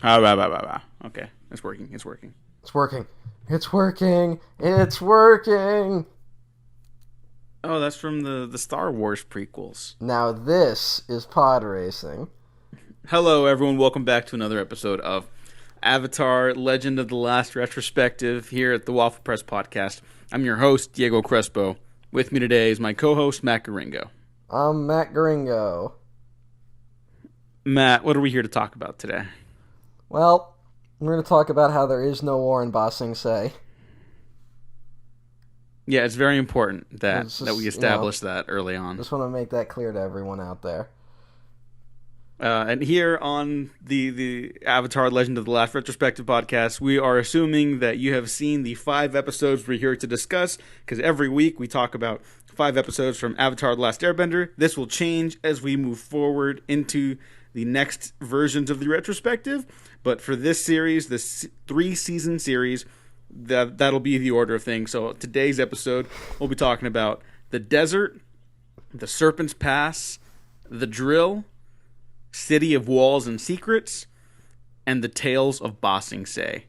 Okay, it's working. It's working. It's working. It's working. It's working. Oh, that's from the Star Wars prequels. Now this is pod racing. Hello, everyone. Welcome back to another episode of Avatar: Legend of the Last Retrospective here at the Waffle Press Podcast. I'm your host, Diego Crespo. With me today is my co-host, Matt Garingo. I'm Matt Gringo. Matt, what are we here to talk about today? Well, we're going to talk about how there is no war in Ba Sing Se. Yeah, it's very important that It's just, we establish that early on. Just want to make that clear to everyone out there. And here on the Avatar Legend of the Last Retrospective podcast, we are assuming that you have seen the 5 episodes we're here to discuss, because every week we talk about 5 episodes from Avatar The Last Airbender. This will change as we move forward into the next versions of the retrospective, but for this series, this 3-season series, that'll be the order of things. So today's episode, we'll be talking about the desert, the Serpent's Pass, the drill, City of Walls and Secrets, and the Tales of Ba Sing Se,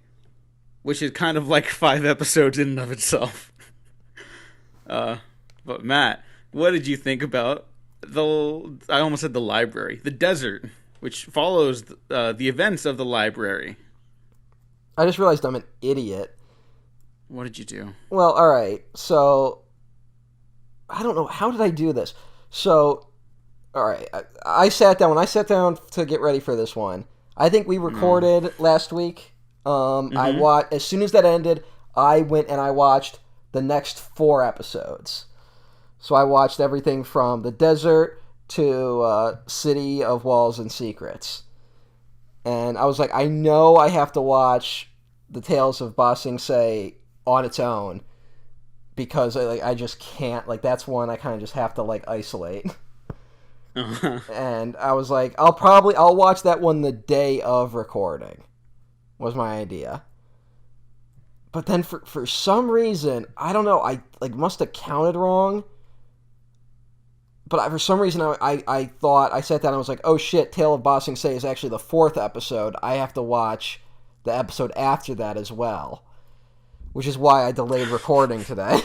which is kind of like 5 episodes in and of itself. But Matt, what did you think about I almost said the library, the desert, which follows the events of the library? I just realized I'm an idiot. What did you do? Well, alright, so I don't know, how did I do this? So, alright, when I sat down to get ready for this one, I think we recorded last week. I watched, as soon as that ended, I went and I watched the next 4 episodes. So I watched everything from the desert to City of Walls and Secrets. And I was like, I know I have to watch the Tales of Ba Sing Se on its own, because I just can't, that's one I kind of just have to isolate. And I was like, I'll watch that one the day of recording, was my idea. But then for some reason, I don't know, I must have counted wrong. But for some reason, I thought, I sat down and I was like, oh shit, Tale of Ba Sing Se is actually the 4th episode. I have to watch the episode after that as well. Which is why I delayed recording today.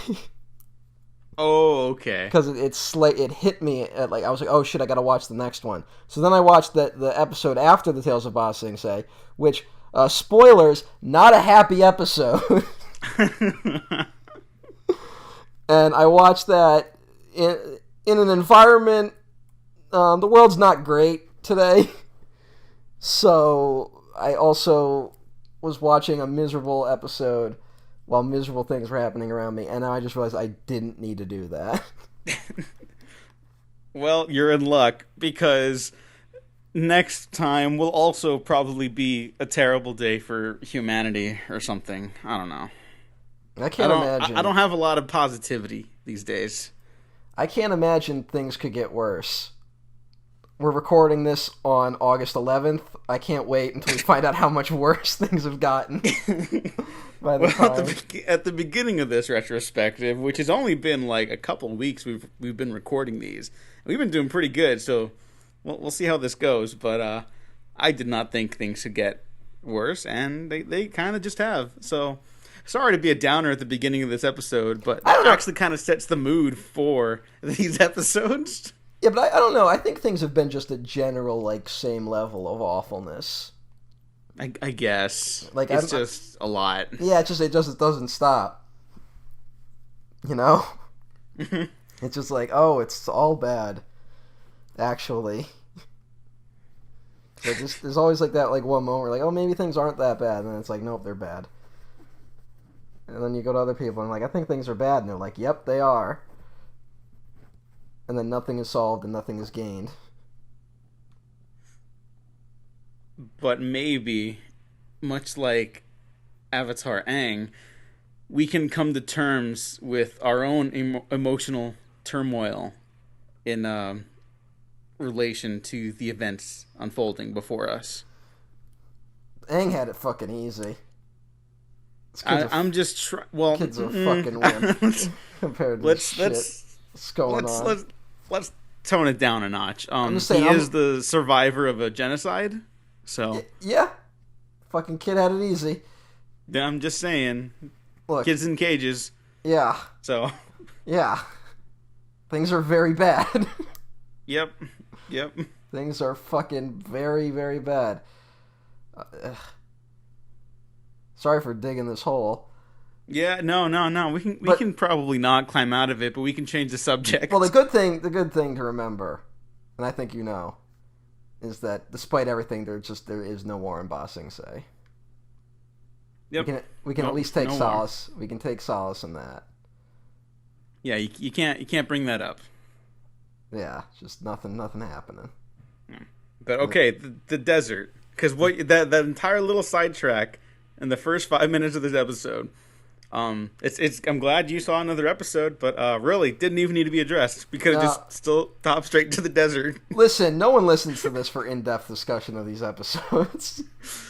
Oh, okay. Because it hit me at I was like, oh shit, I gotta watch the next one. So then I watched the episode after the Tales of Ba Sing Se, which, spoilers, not a happy episode. And I watched that in an environment, the world's not great today. So I also was watching a miserable episode while miserable things were happening around me, and now I just realized I didn't need to do that. Well, you're in luck, because next time will also probably be a terrible day for humanity or something. I don't know. I can't imagine. I don't have a lot of positivity these days. I can't imagine things could get worse. We're recording this on August 11th. I can't wait until we find out how much worse things have gotten. By the time. At the beginning of this retrospective, which has only been a couple weeks, we've been recording these. We've been doing pretty good, so we'll see how this goes. But I did not think things could get worse, and they kind of just have. So sorry to be a downer at the beginning of this episode, but that actually kind of sets the mood for these episodes. Yeah, but I don't know. I think things have been just a general, same level of awfulness. I guess. It's just a lot. Yeah, it doesn't stop. You know? It's just it's all bad, actually. So there's always that one moment where maybe things aren't that bad, and then it's nope, they're bad. And then you go to other people and I think things are bad, and they're like, yep, they are. And then nothing is solved and nothing is gained. But maybe, much like Avatar Aang, we can come to terms with our own emotional turmoil in relation to the events unfolding before us. Aang had it fucking easy. I'm just well, kids are fucking wimp compared to let's what's going on. Let's tone it down a notch. I'm just saying, he is the survivor of a genocide, so yeah, Fucking kid had it easy. I'm just saying, Look, kids in cages. yeah, So, yeah. Things are very bad. yep, yep. Things are fucking very, very bad. Sorry for digging this hole. Yeah, no. We can probably not climb out of it, but we can change the subject. Well, the good thing to remember, and I think you know, is that despite everything, there is no war in Ba Sing Se. Yep. We can at least take solace. We can take solace in that. Yeah, you can't bring that up. Yeah, just nothing happening. But okay, the desert, because that entire little sidetrack in the first 5 minutes of this episode. It's. I'm glad you saw another episode, but really didn't even need to be addressed because it just still topped straight to the desert. Listen, no one listens to this for in-depth discussion of these episodes.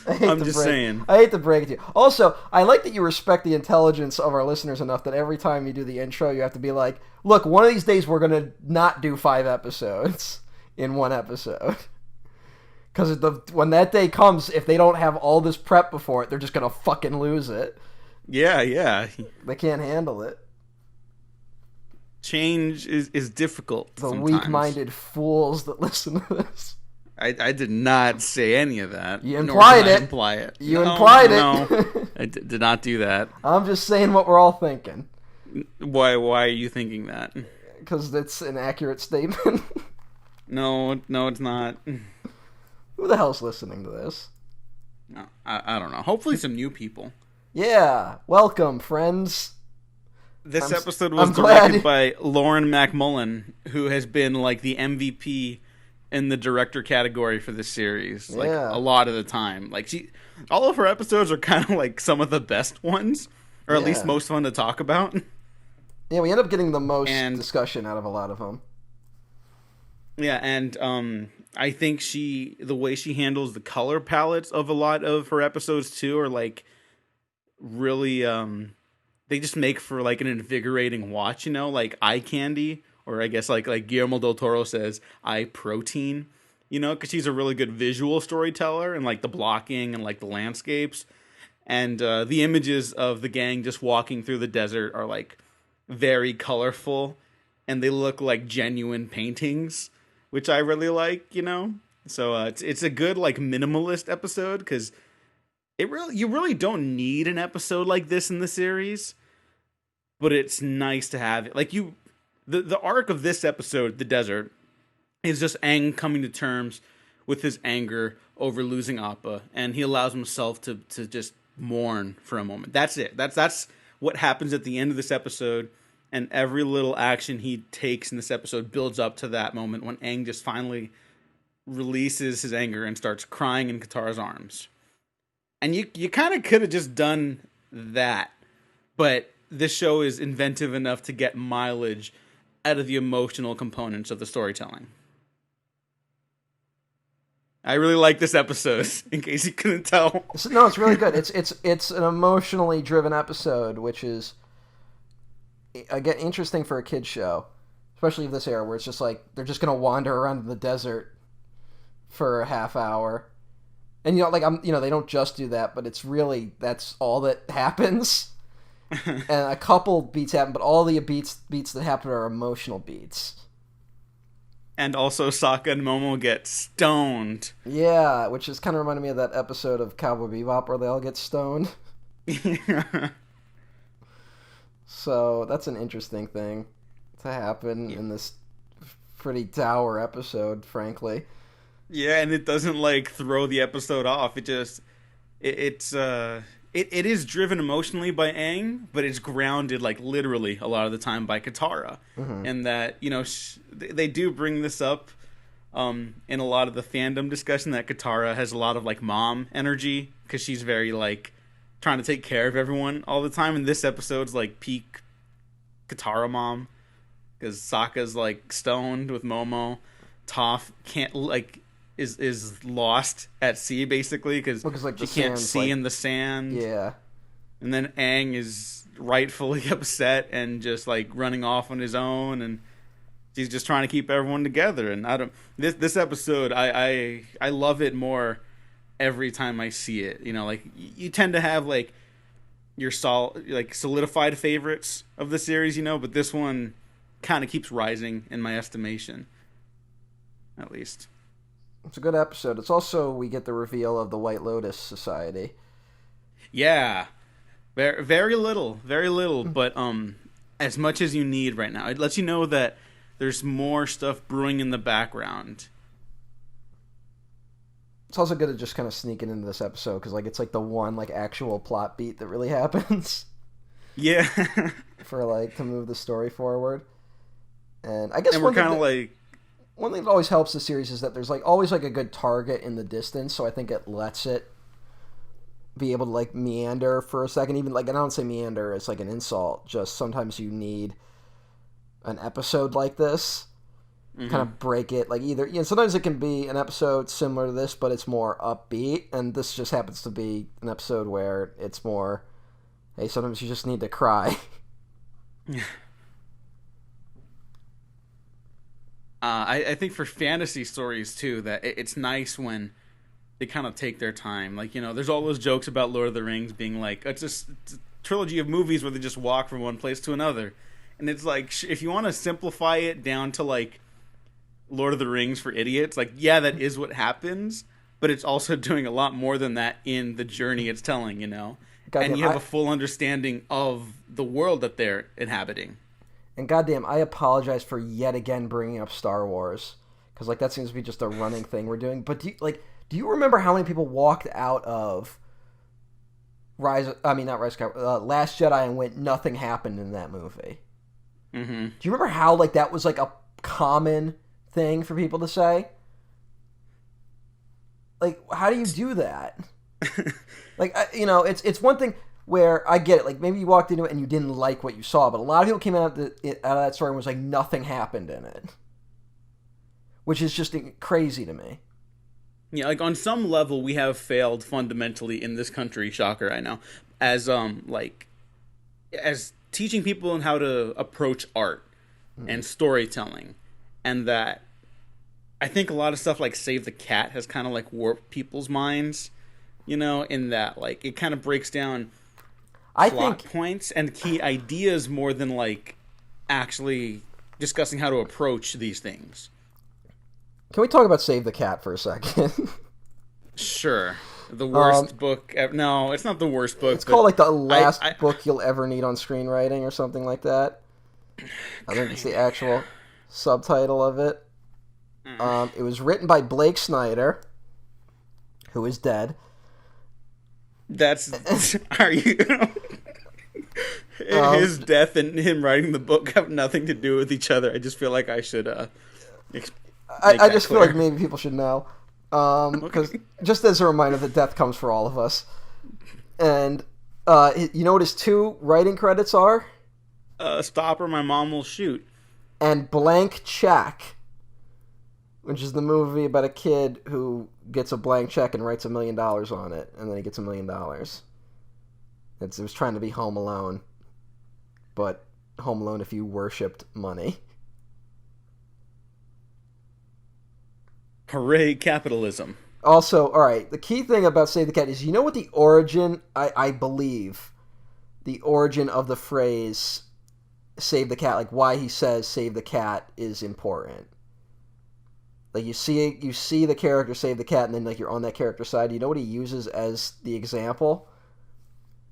I'm just saying. I hate to break it to you. Also, I like that you respect the intelligence of our listeners enough that every time you do the intro, you have to be like, "Look, one of these days we're gonna not do 5 episodes in one episode." Because when that day comes, if they don't have all this prep before it, they're just gonna fucking lose it. Yeah. They can't handle it. Change is difficult. The sometimes. weak-minded fools that listen to this. I did not say any of that. You implied it. Imply it. You implied it. No, I did not do that. I'm just saying what we're all thinking. Why are you thinking that? Because it's an accurate statement. No, it's not. Who the hell's listening to this? No, I don't know. Hopefully some new people. Yeah, welcome, friends. This episode was directed by Lauren McMullen, who has been like the MVP in the director category for this series. Like a lot of the time. Like all of her episodes are kind of like some of the best ones, or at least most fun to talk about. Yeah, we end up getting the most discussion out of a lot of them. Yeah, and I think the way she handles the color palettes of a lot of her episodes too are like really they just make for like an invigorating watch, like eye candy, or I guess like Guillermo del Toro says, eye protein, because she's a really good visual storyteller, and like the blocking and like the landscapes and the images of the gang just walking through the desert are like very colorful, and they look like genuine paintings, which I really like, So it's a good like minimalist episode because you really don't need an episode like this in the series, but it's nice to have it. Like the arc of this episode, the desert, is just Aang coming to terms with his anger over losing Appa, and he allows himself to just mourn for a moment. That's it. That's what happens at the end of this episode, and every little action he takes in this episode builds up to that moment when Aang just finally releases his anger and starts crying in Katara's arms. And you kind of could have just done that, but this show is inventive enough to get mileage out of the emotional components of the storytelling. I really like this episode, in case you couldn't tell. No, it's really good. It's an emotionally driven episode, which is again interesting for a kid's show, especially of this era where it's just like they're just gonna wander around in the desert for a half hour. And they don't just do that, but it's really that's all that happens. And a couple beats happen, but all the beats that happen are emotional beats. And also Sokka and Momo get stoned. Yeah, which is kind of reminding me of that episode of Cowboy Bebop where they all get stoned. So that's an interesting thing to happen in this pretty dour episode, frankly. Yeah, and it doesn't like throw the episode off. It is driven emotionally by Aang, but it's grounded like literally a lot of the time by Katara. Mm-hmm. And that they do bring this up in a lot of the fandom discussion that Katara has a lot of like mom energy because she's very like trying to take care of everyone all the time. And this episode's like peak Katara mom because Sokka's like stoned with Momo. Toph can't like. Is lost at sea basically because she can't see in the sand. Yeah, and then Aang is rightfully upset and just like running off on his own, and she's just trying to keep everyone together. And this episode, I love it more every time I see it. Like you tend to have like your solidified favorites of the series, but this one kind of keeps rising in my estimation, at least. It's a good episode. It's also, we get the reveal of the White Lotus Society. Yeah, very, very little, but as much as you need right now. It lets you know that there's more stuff brewing in the background. It's also good to just kind of sneak it into this episode because like it's like the one like actual plot beat that really happens. Yeah. For like to move the story forward. And I guess and we're kind of like one thing that always helps the series is that there's like always like a good target in the distance, so I think it lets it be able to like meander for a second. Even like, I don't say meander as like an insult, just sometimes you need an episode like this. Mm-hmm. Kind of break it, like either, sometimes it can be an episode similar to this, but it's more upbeat, and this just happens to be an episode where it's more, hey, sometimes you just need to cry. I think for fantasy stories too, that it's nice when they kind of take their time. Like, there's all those jokes about Lord of the Rings being like, it's a trilogy of movies where they just walk from one place to another, and it's like, if you want to simplify it down to like Lord of the Rings for idiots, like, yeah, that is what happens, but it's also doing a lot more than that in the journey it's telling, Goddamn, and you have a full understanding of the world that they're inhabiting. And goddamn, I apologize for yet again bringing up Star Wars, because like that seems to be just a running thing we're doing. But do you remember how many people walked out of Last Jedi and went, nothing happened in that movie? Mm-hmm. Do you remember how like that was like a common thing for people to say? Like, how do you do that? Like, it's one thing where I get it. Like, maybe you walked into it and you didn't like what you saw, but a lot of people came out of that story and was like, nothing happened in it, which is just crazy to me. Yeah, like on some level, we have failed fundamentally in this country. Shocker, I know. As as teaching people on how to approach art and storytelling, and that I think a lot of stuff like Save the Cat has kind of like warped people's minds, in that like it kind of breaks down plot points and key ideas more than like actually discussing how to approach these things. Can we talk about Save the Cat for a second? Sure. The worst book ever. No, it's not the worst book. It's called like the last book you'll ever need on screenwriting or something like that. I think it's the actual subtitle of it. It was written by Blake Snyder, who is dead. Are you? His death and him writing the book have nothing to do with each other. I just feel like I should. I just feel like maybe people should know, because just as a reminder that death comes for all of us. And you know what his 2 writing credits are? Stop or My Mom Will Shoot. And Blank Check, which is the movie about a kid who gets a blank check and writes $1 million on it, and then he gets $1 million. It was trying to be Home Alone, but Home Alone if you worshipped money. Hooray, capitalism. Also, all right, the key thing about Save the Cat is, what the origin, I believe, the origin of the phrase Save the Cat, like why he says Save the Cat is important. Like you see the character save the cat, and then like you're on that character's side. You know what he uses as the example?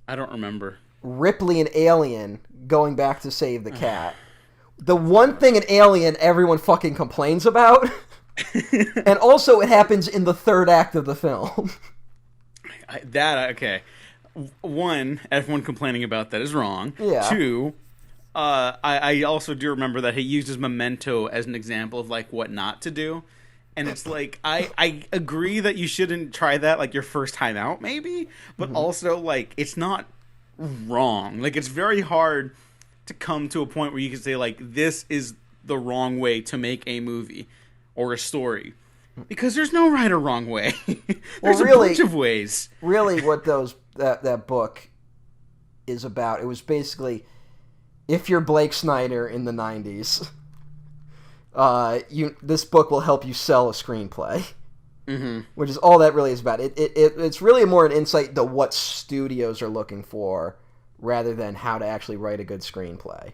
I don't remember. Ripley in Alien going back to save the cat. The one thing in Alien everyone fucking complains about. And also it happens in the 3rd act of the film. Okay. 1, everyone complaining about that is wrong. Yeah. 2, I also do remember that he uses Memento as an example of like what not to do. And it's like, I agree that you shouldn't try that like your first time out maybe, but also like it's not wrong. Like it's very hard to come to a point where you can say like this is the wrong way to make a movie or a story, because there's no right or wrong way. There's a bunch of ways. Really, what that book is about, it was basically, if you're Blake Snyder in the 90s, this book will help you sell a screenplay. which is all that really is about. It's really more an insight into what studios are looking for rather than how to actually write a good screenplay.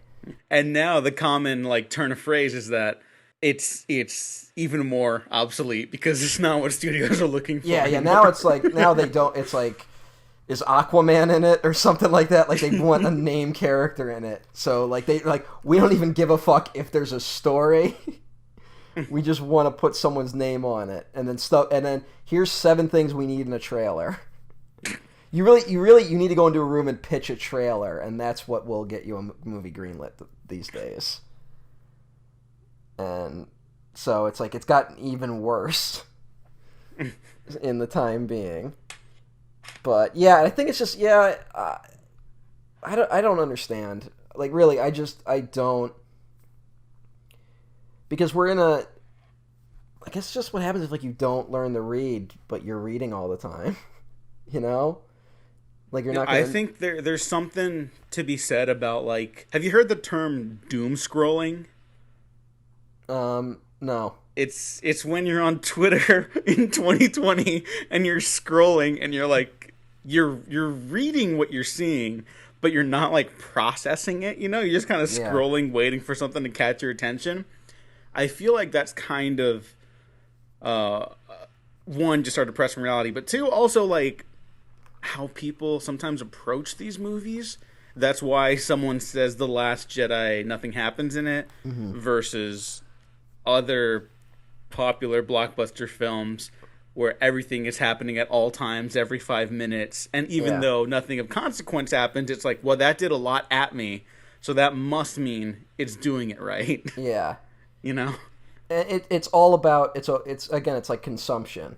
And now the common like turn of phrase is that it's even more obsolete because it's not what studios are looking for. Yeah. anymore. Now it's like now they don't. It's like, is Aquaman in it or something like that? Like they want a name character in it. So like we don't even give a fuck if there's a story. We just want to put someone's name on it, and then here's 7 things we need in a trailer. You need to go into a room and pitch a trailer, and that's what will get you a movie greenlit these days. And so it's like it's gotten even worse in the time being. But yeah, I think it's just I don't understand. Like really, I don't. Because we're in a... I guess just what happens if, like, you don't learn to read, but you're reading all the time. You know? Like, you're not gonna... I think there's something to be said about, like... Have you heard the term doom scrolling? No. It's when you're on Twitter in 2020 and you're scrolling and you're, like... You're reading what you're seeing, but you're not, like, processing it, you know? You're just kind of scrolling, waiting for something to catch your attention. I feel like that's kind of, one, just our depressing reality, but 2, also, like, how people sometimes approach these movies. That's why someone says The Last Jedi, nothing happens in it, versus other popular blockbuster films where everything is happening at all times, every 5 minutes, and even though nothing of consequence happens, it's like, well, that did a lot at me, so that must mean it's doing it right. Yeah. You know, it's all about it's like consumption.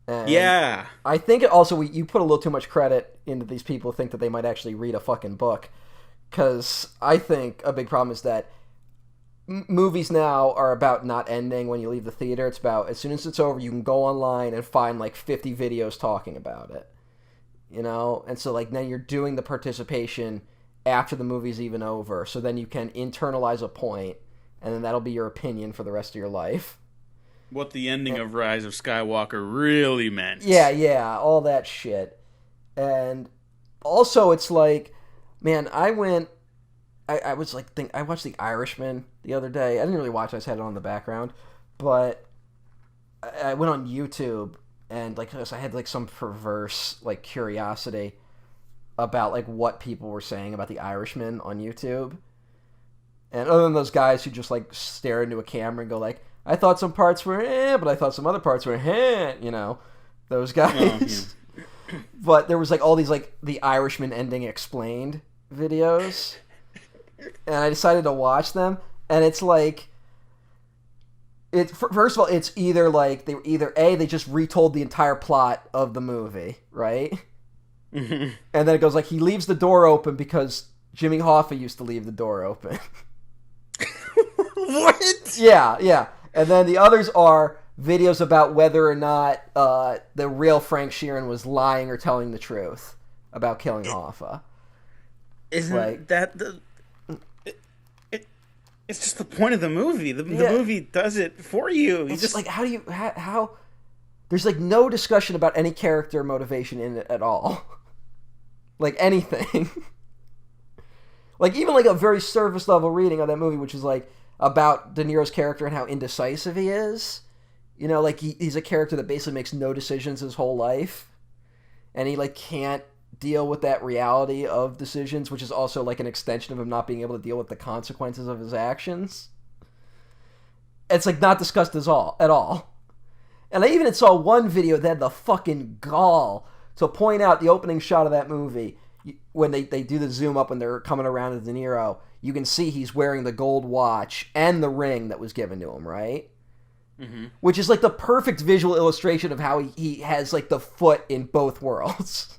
And yeah, I think it also you put a little too much credit into these people who think that they might actually read a fucking book, because I think a big problem is that movies now are about not ending when you leave the theater. It's about as soon as it's over, you can go online and find like 50 videos talking about it. You know, and so like now you're doing the participation after the movie's even over, so then you can internalize a point. And then that'll be your opinion for the rest of your life. What the ending of Rise of Skywalker really meant. Yeah, all that shit. And also, it's like, man, I was like, I watched The Irishman the other day. I didn't really watch it, I just had it on the background. But I went on YouTube, and like, I had like some perverse like curiosity about like what people were saying about The Irishman on YouTube. And other than those guys who just, like, stare into a camera and go, like, I thought some parts were but I thought some other parts were you know, those guys. Oh, yeah. But there was, like, all these, like, The Irishman ending explained videos. And I decided to watch them. And it's, like, first of all, it's either, like, they just retold the entire plot of the movie, right? Mm-hmm. And then it goes, like, he leaves the door open because Jimmy Hoffa used to leave the door open. What? Yeah. And then the others are videos about whether or not the real Frank Sheeran was lying or telling the truth about killing Hoffa. Isn't like, that the... It's just the point of the movie. The movie does it for you. It's just like, how... There's, like, no discussion about any character motivation in it at all. Like, anything. Like, even, like, a very surface-level reading of that movie, which is, like, about De Niro's character and how indecisive he is. You know, like, he's a character that basically makes no decisions his whole life. And he, like, can't deal with that reality of decisions, which is also, like, an extension of him not being able to deal with the consequences of his actions. It's, like, not discussed at all. And I even saw one video that had the fucking gall to point out the opening shot of that movie. When they do the zoom up when they're coming around to De Niro, you can see he's wearing the gold watch and the ring that was given to him, right? Mm-hmm. Which is like the perfect visual illustration of how he has like the foot in both worlds.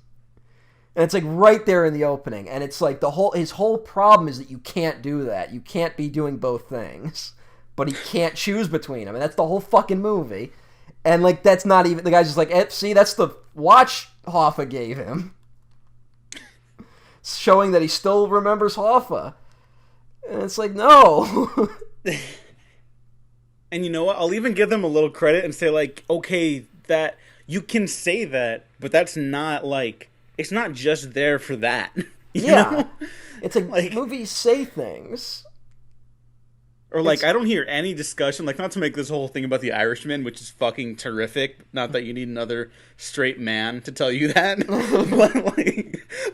And it's like right there in the opening. And it's like his whole problem is that you can't do that. You can't be doing both things. But he can't choose between them. And that's the whole fucking movie. And like that's not even, the guy's just like, see, that's the watch Hoffa gave him. Showing that he still remembers Hoffa. And it's like, no. And you know what? I'll even give them a little credit and say, like, okay, that you can say that, but that's not like it's not just there for that. You Yeah, know? it's like Like movies say things. or like It's I don't hear any discussion, like not to make this whole thing about the Irishman, which is fucking terrific. Not that you need another straight man to tell you that,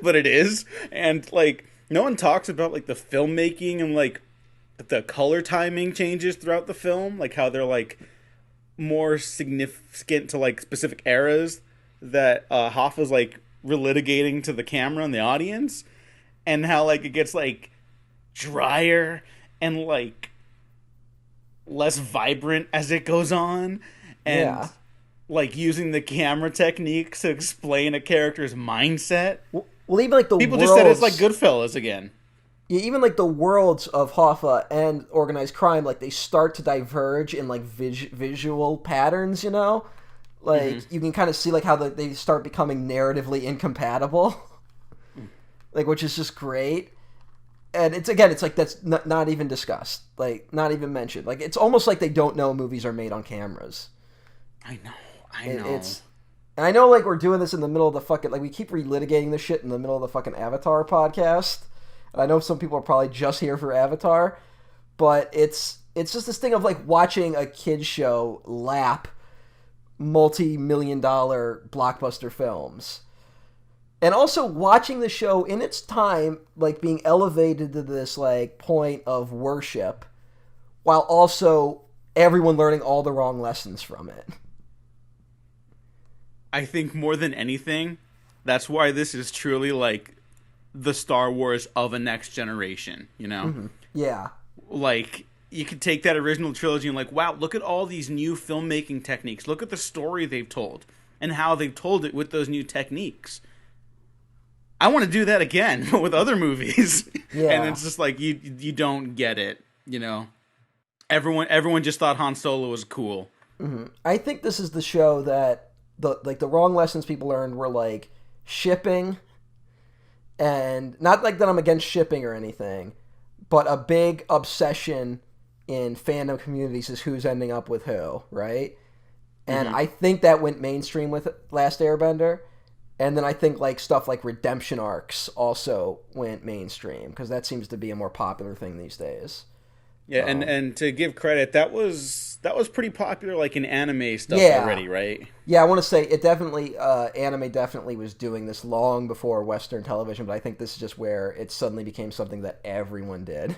but it is. And like no one talks about like the filmmaking and like the color timing changes throughout the film, like how they're like more significant to like specific eras that Hoffa's like relitigating to the camera and the audience, and how like it gets like drier and like less vibrant as it goes on, and yeah. like using the camera techniques to explain a character's mindset. Well, even like the People just said it's like worlds, Goodfellas again. yeah, even like the worlds of Hoffa and organized crime, like they start to diverge in like visual patterns. You know, like you can kind of see like how they start becoming narratively incompatible, like which is just great. And it's again, it's like that's not even discussed, like not even mentioned. Like it's almost like they don't know movies are made on cameras. I know, I know. It's and I know like we're doing this in the middle of the fucking like we keep relitigating this shit in the middle of the fucking Avatar podcast. And I know some people are probably just here for Avatar, but it's just this thing of like watching a kids show lap multi-million-dollar blockbuster films. And also watching the show in its time like being elevated to this like point of worship while also everyone learning all the wrong lessons from it. I think more than anything, that's why this is truly like the Star Wars of a next generation, you know? Mm-hmm. Yeah. Like, you could take that original trilogy and, like, wow, look at all these new filmmaking techniques. Look at the story they've told and how they've told it with those new techniques. I want to do that again, but with other movies. Yeah. And it's just like, you don't get it, you know? Everyone just thought Han Solo was cool. Mm-hmm. I think this is the show that the wrong lessons people learned were like shipping, and not like that I'm against shipping or anything, but a big obsession in fandom communities is who's ending up with who, right? And I think that went mainstream with Last Airbender, and then I think like stuff like redemption arcs also went mainstream because that seems to be a more popular thing these days. Yeah, and to give credit, that was pretty popular, like in anime stuff already, right? Yeah, I want to say it definitely, anime definitely was doing this long before Western television, but I think this is just where it suddenly became something that everyone did.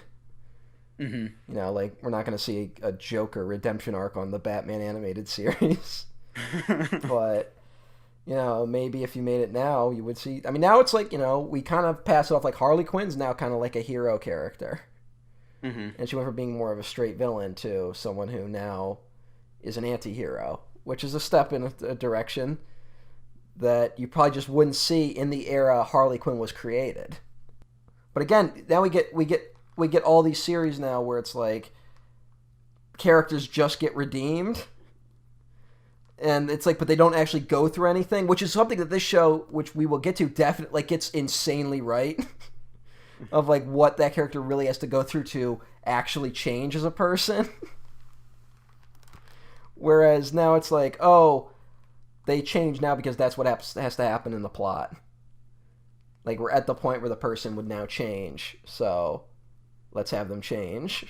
Mm-hmm. You know, like we're not going to see a Joker redemption arc on the Batman animated series, but you know, maybe if you made it now, you would see. I mean, now it's like, you know, we kind of pass it off like Harley Quinn's now kind of like a hero character. Mm-hmm. And she went from being more of a straight villain to someone who now is an anti-hero, which is a step in a direction that you probably just wouldn't see in the era Harley Quinn was created. But again, now we get all these series now where it's like characters just get redeemed. And it's like, but they don't actually go through anything, which is something that this show, which we will get to, definitely like gets insanely right. Of like what that character really has to go through to actually change as a person. Whereas now it's like, oh, they change now because that's what has to happen in the plot. Like we're at the point where the person would now change, so let's have them change.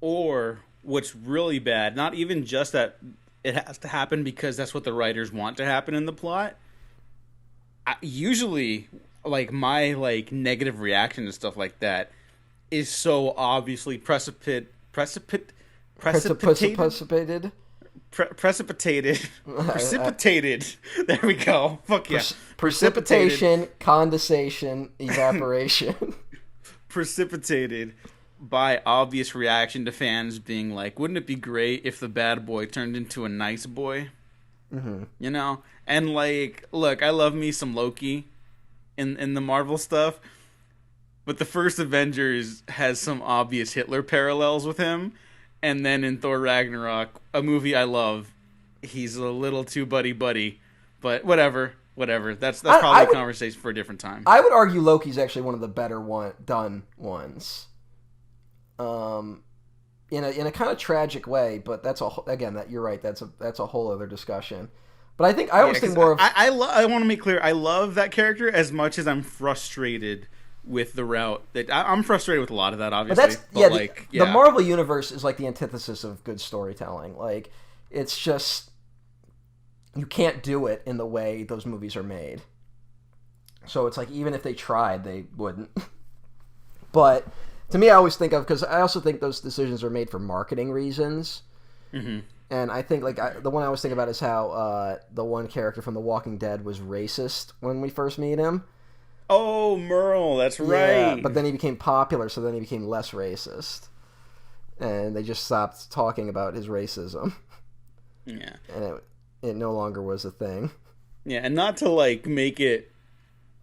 Or what's really bad, not even just that it has to happen because that's what the writers want to happen in the plot. Usually like my like negative reaction to stuff like that is so obviously precipitated there we go, fuck yeah, precipitation, condensation, evaporation. Precipitated by obvious reaction to fans being like, wouldn't it be great if the bad boy turned into a nice boy? You know? And like, look, I love me some Loki in the Marvel stuff, but the first Avengers has some obvious Hitler parallels with him, and then in Thor Ragnarok, a movie I love, he's a little too buddy, but whatever. That's probably a conversation for a different time. I would argue Loki's actually one of the better done ones, in a kind of tragic way. But that's again that you're right. That's a whole other discussion. But I Yeah, always think because more of I want to make clear, I love that character as much as I'm frustrated with the route that I'm frustrated with a lot of that, but obviously. that's But yeah like, the yeah, Marvel universe is like the antithesis of good storytelling. Like it's just you can't do it in the way those movies are made. So it's like even if they tried, they wouldn't. But to me, I always think of because I also think those decisions are made for marketing reasons. hmm And I think the one I always think about is how the one character from The Walking Dead was racist when we first meet him. Oh, Merle, that's Yeah, right. but then he became popular, so then he became less racist, and they just stopped talking about his racism, Yeah, and it no longer was a thing. yeah, and not to like make it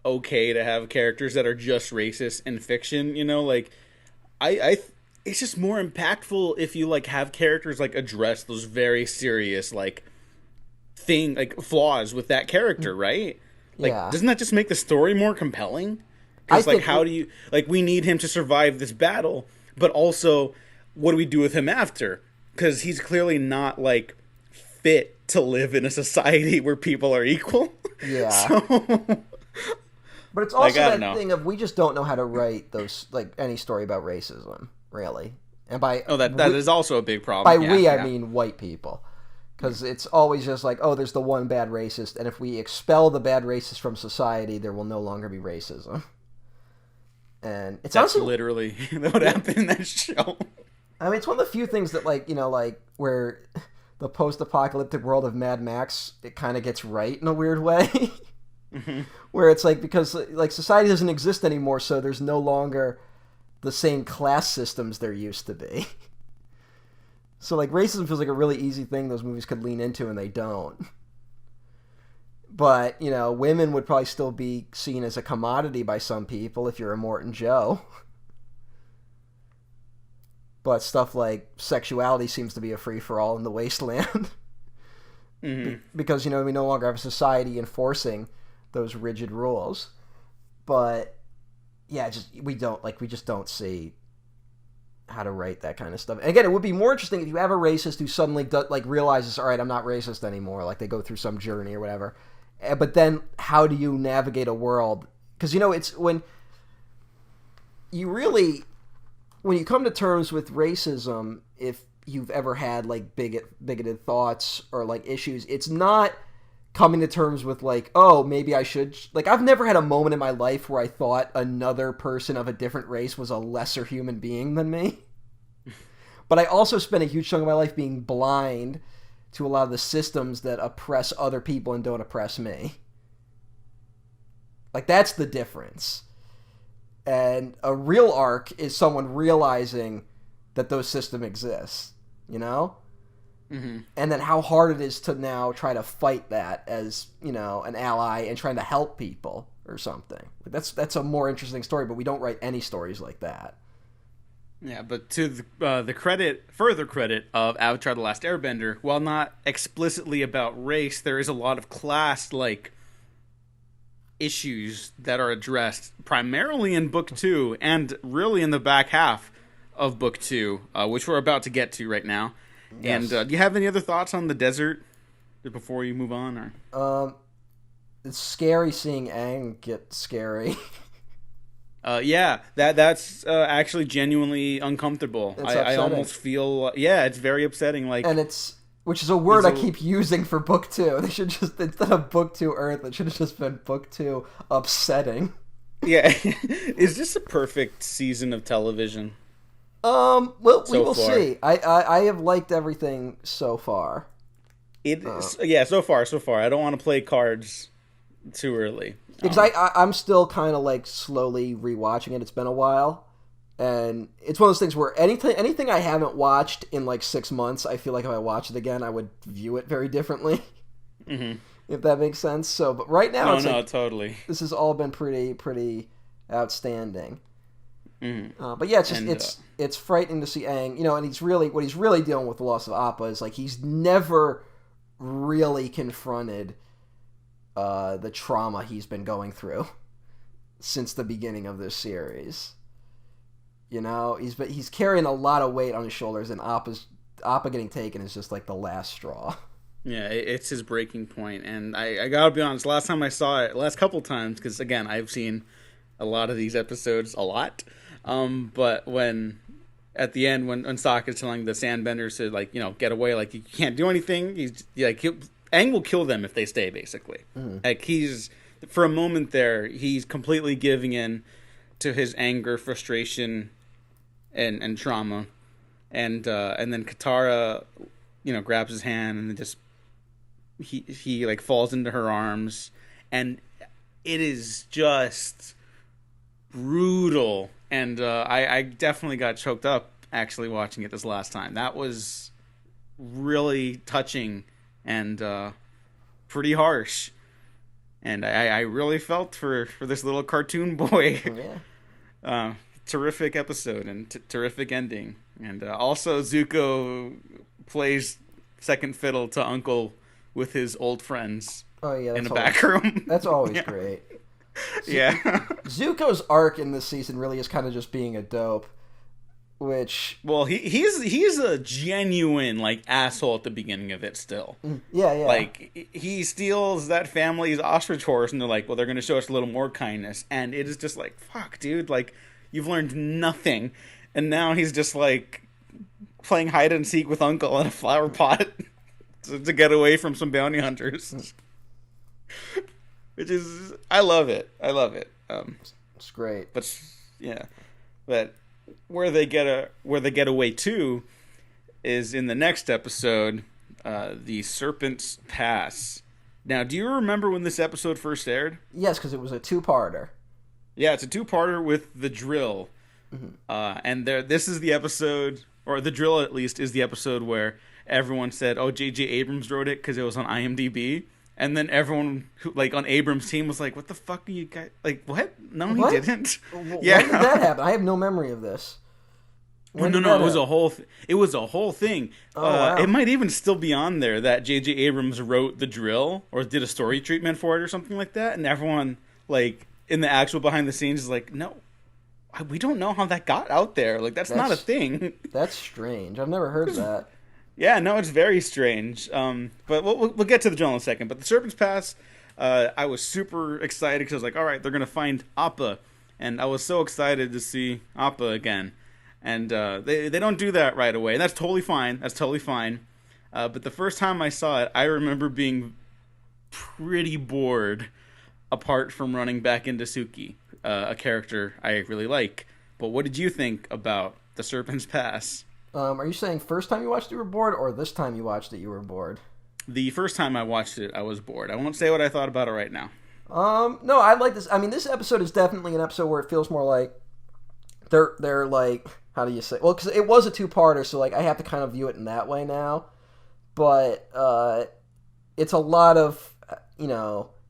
okay to have characters that are just racist in fiction. Like I it's just more impactful if you like have characters like address those very serious like flaws with that character, right? Like, Yeah, doesn't that just make the story more compelling? I Because like, think how do you like? We need him to survive this battle, but also, what do we do with him after? Because he's clearly not like fit to live in a society where people are equal. yeah, So, but it's like, also I don't that know. thing of we just don't know how to write those like any story about racism, really. And Oh, that is also a big by problem. Yeah, we I yeah. mean white people. Because it's always just like, oh, there's the one bad racist, and if we expel the bad racist from society, there will no longer be racism. And it's That's honestly, literally what yeah, happened in that show. I mean, it's one of the few things that, like, like where the post-apocalyptic world of Mad Max, it kind of gets right in a weird way. hmm Where it's like, because, like, society doesn't exist anymore, so there's no longer the same class systems there used to be. So, like, racism feels like a really easy thing those movies could lean into, and they don't. But, women would probably still be seen as a commodity by some people if you're a Morton Joe. But stuff like sexuality seems to be a free for all in the wasteland. hmm Because, we no longer have a society enforcing those rigid rules. But, yeah, we just don't see how to write that kind of stuff. And again, it would be more interesting if you have a racist who suddenly realizes, all right, I'm not racist anymore. Like they go through some journey or whatever. But then, how do you navigate a world? Because it's when you really when you come to terms with racism, if you've ever had like bigoted thoughts or like issues, it's not coming to terms with like, oh, maybe I should like I've never had a moment in my life where I thought another person of a different race was a lesser human being than me. But I also spent a huge chunk of my life being blind to a lot of the systems that oppress other people and don't oppress me. Like that's the difference. And a real arc is someone realizing that those systems exist, hmm And then how hard it is to now try to fight that as, an ally and trying to help people or something. Like that's a more interesting story, but we don't write any stories like that. Yeah, but to the further credit of Avatar: The Last Airbender, while not explicitly about race, there is a lot of class issues that are addressed primarily in book 2 and really in the back half of book 2, which we're about to get to right now. And Yes. do you have any other thoughts on the desert before you move on? Or It's scary seeing Aang get scary. yeah, that's actually genuinely uncomfortable. It's I upsetting. almost feel yeah, it's very upsetting. And Like it's which is a word he's I a keep using for book 2. They should just instead of book 2 Earth, it should have just been book 2 upsetting. yeah, is this a perfect season of television Well, we so will far? see. I have liked everything so far. It Uh, is, yeah, so far, so far. I don't want to play cards too early. because I'm still kind of like slowly rewatching it. It's been a while, and it's one of those things where anything I haven't watched in like 6 months, I feel like if I watch it again, I would view it very differently. hmm If that makes sense. So, but right now, No, it's no, like totally. this has all been pretty outstanding. hmm But yeah, it's just And it's frightening to see Aang, and what he's really dealing with the loss of Appa is like he's never really confronted the trauma he's been going through since the beginning of this series. He's carrying a lot of weight on his shoulders, and Appa getting taken is just like the last straw. Yeah, it's his breaking point, and I gotta be honest. Last time I saw it, last couple times, because again, I've seen a lot of these episodes a lot. But when at the end, when Sokka's telling the Sandbenders to like get away, like you can't do anything. He's like Aang will kill them if they stay. Basically, like he's for a moment there, he's completely giving in to his anger, frustration, and trauma, and then Katara, grabs his hand and just he like falls into her arms, and it is just brutal. And I definitely got choked up actually watching it this last time. That was really touching and pretty harsh. And I really felt for this little cartoon boy. Yeah. Terrific episode and terrific ending. And also Zuko plays second fiddle to Uncle with his old friends Oh yeah, in the back room. That's always Yeah. great. Yeah. Zuko's arc in this season really is kind of just being a dope, which Well, he's a genuine like asshole at the beginning of it still. yeah. Like he steals that family's ostrich horse, and they're like, "Well, they're going to show us a little more kindness." And it is just like, "Fuck, dude! Like you've learned nothing." And now he's just like playing hide and seek with Uncle in a flower pot to get away from some bounty hunters. Which is, I love it. I love it. it's great. But yeah, but where they get away to is in the next episode, the Serpent's Pass. Now, do you remember when this episode first aired? Yes, because it was a two-parter. Yeah, it's a two-parter with the drill, and this is the episode, or the drill at least is the episode where everyone said, "Oh, J.J. Abrams wrote it" because it was on IMDb. And then everyone who, like on Abrams' team was like, "What the fuck are you guys like? What? No, What? he didn't." Yeah. When did that happen? I have no memory of this. No, it was a whole. It was a whole thing. Oh, wow. It might even still be on there that J.J. Abrams wrote the drill or did a story treatment for it or something like that, and everyone like in the actual behind the scenes is like, "No, we don't know how that got out there. Like that's not a thing." That's strange. I've never heard that. Yeah, no, it's very strange. But we'll get to the drill in a second. But the Serpent's Pass, I was super excited because I was like, all right, they're gonna find Appa, and I was so excited to see Appa again. And they don't do that right away, and that's totally fine. That's totally fine. But the first time I saw it, I remember being pretty bored, apart from running back into Suki, a character I really like. But what did you think about the Serpent's Pass? Are you saying first time you watched it you were bored, or this time you watched it you were bored? The first time I watched it, I was bored. I won't say what I thought about it right now. No, I like this. I mean, this episode is definitely an episode where it feels more like they're like, how do you say? Well, because it was a two-parter, so like I have to kind of view it in that way now. But it's a lot of how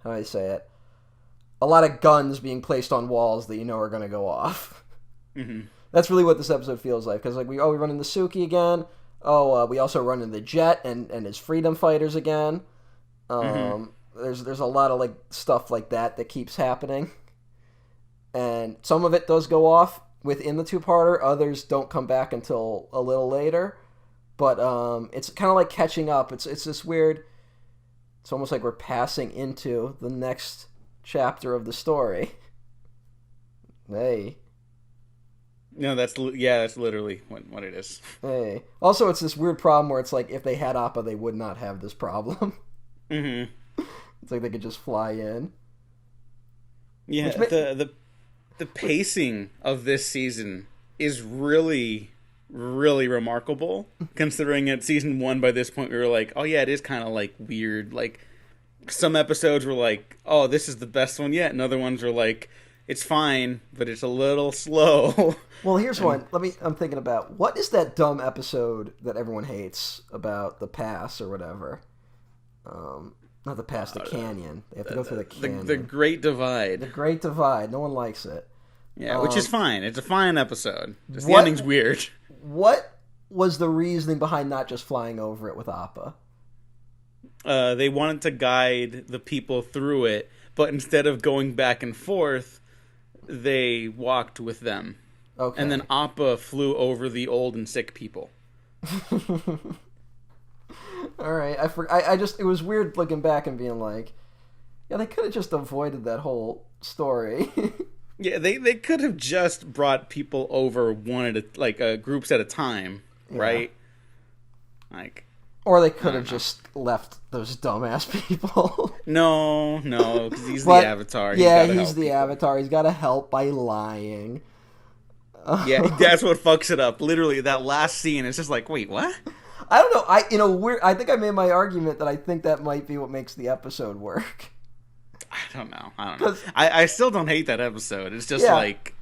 do I say it? A lot of guns being placed on walls that are going to go off. Mm-hmm. That's really what this episode feels like, because like we run into Suki again. We also run into Jet and his freedom fighters again. There's a lot of like stuff like that keeps happening, and some of it does go off within the two-parter. Others don't come back until a little later, but it's kind of like catching up. It's this weird. It's almost like we're passing into the next chapter of the story. Hey. No, that's literally what it is. Hey. Also, it's this weird problem where it's like if they had Appa, they would not have this problem. Mm-hmm. It's like they could just fly in. Yeah, the pacing of this season is really, really remarkable. Considering at season 1 by this point we were like, oh yeah, it is kind of like weird. Like some episodes were like, oh, this is the best one yet, and other ones were like, it's fine, but it's a little slow. Well, here's one. I'm thinking about, what is that dumb episode that everyone hates about the pass or whatever? Not the pass, the canyon. They have to go through the canyon. The Great Divide. The Great Divide. No one likes it. Yeah, which is fine. It's a fine episode. Just the ending's weird. What was the reasoning behind not just flying over it with Appa? They wanted to guide the people through it, but instead of going back and forth, they walked with them. Okay. And then Appa flew over the old and sick people. All right, I just it was weird looking back and being like, yeah, they could have just avoided that whole story. Yeah, they could have just brought people over one at a, like groups at a time, Yeah. right? Like, Or they I could have don't know. just left those dumbass people. No, no, because he's the But Avatar. He's yeah, got to he's help the people. Avatar. He's got to help by lying. Yeah, that's what fucks it up. Literally, that last scene is just like, wait, what? I don't know. I think I made my argument that I think that might be what makes the episode work. I don't know. I don't know. Because I still don't hate that episode. It's just yeah, like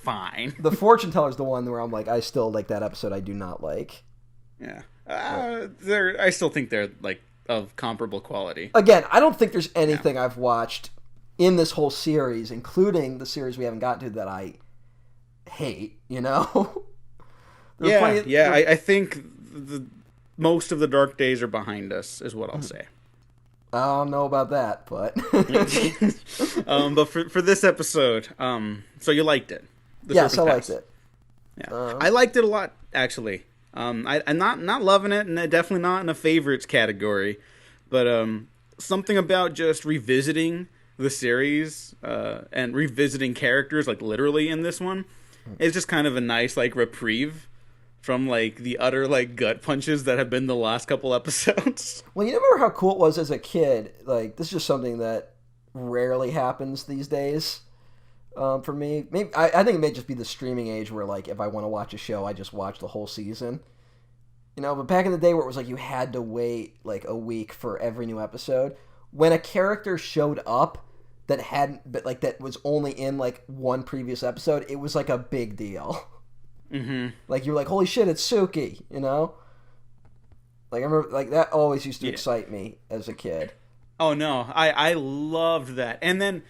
fine. the fortune teller's the one where I'm like, I still like that episode. I do not like. Yeah. But They're. I still think they're like of comparable quality. again, I don't think there's Yeah. anything I've watched in this whole series, including the series we haven't gotten to, that I hate. You know. There are Yeah. plenty Yeah. I think most of the dark days are behind us, is what I'll say. I don't know about that, but But for this episode, so you liked it? The yes, I Serpent liked Pass. it. Yeah, I liked it a lot actually. I'm not loving it, and definitely not in a favorites category, but something about just revisiting the series and revisiting characters, like literally in this one, is just kind of a nice like reprieve from like the utter like gut punches that have been the last couple episodes. Well, you remember how cool it was as a kid? Like, this is just something that rarely happens these days. For me, maybe I think it may just be the streaming age where, like, if I want to watch a show, I just watch the whole season. You know, but back in the day where it was like you had to wait like a week for every new episode, when a character showed up that hadn't, but like that was only in like one previous episode, it was like a big deal. Mm-hmm. Like you're like, holy shit, it's Suki, you know? Like I remember, like that always used to Yeah. excite me as a kid. Oh no, I loved that, and then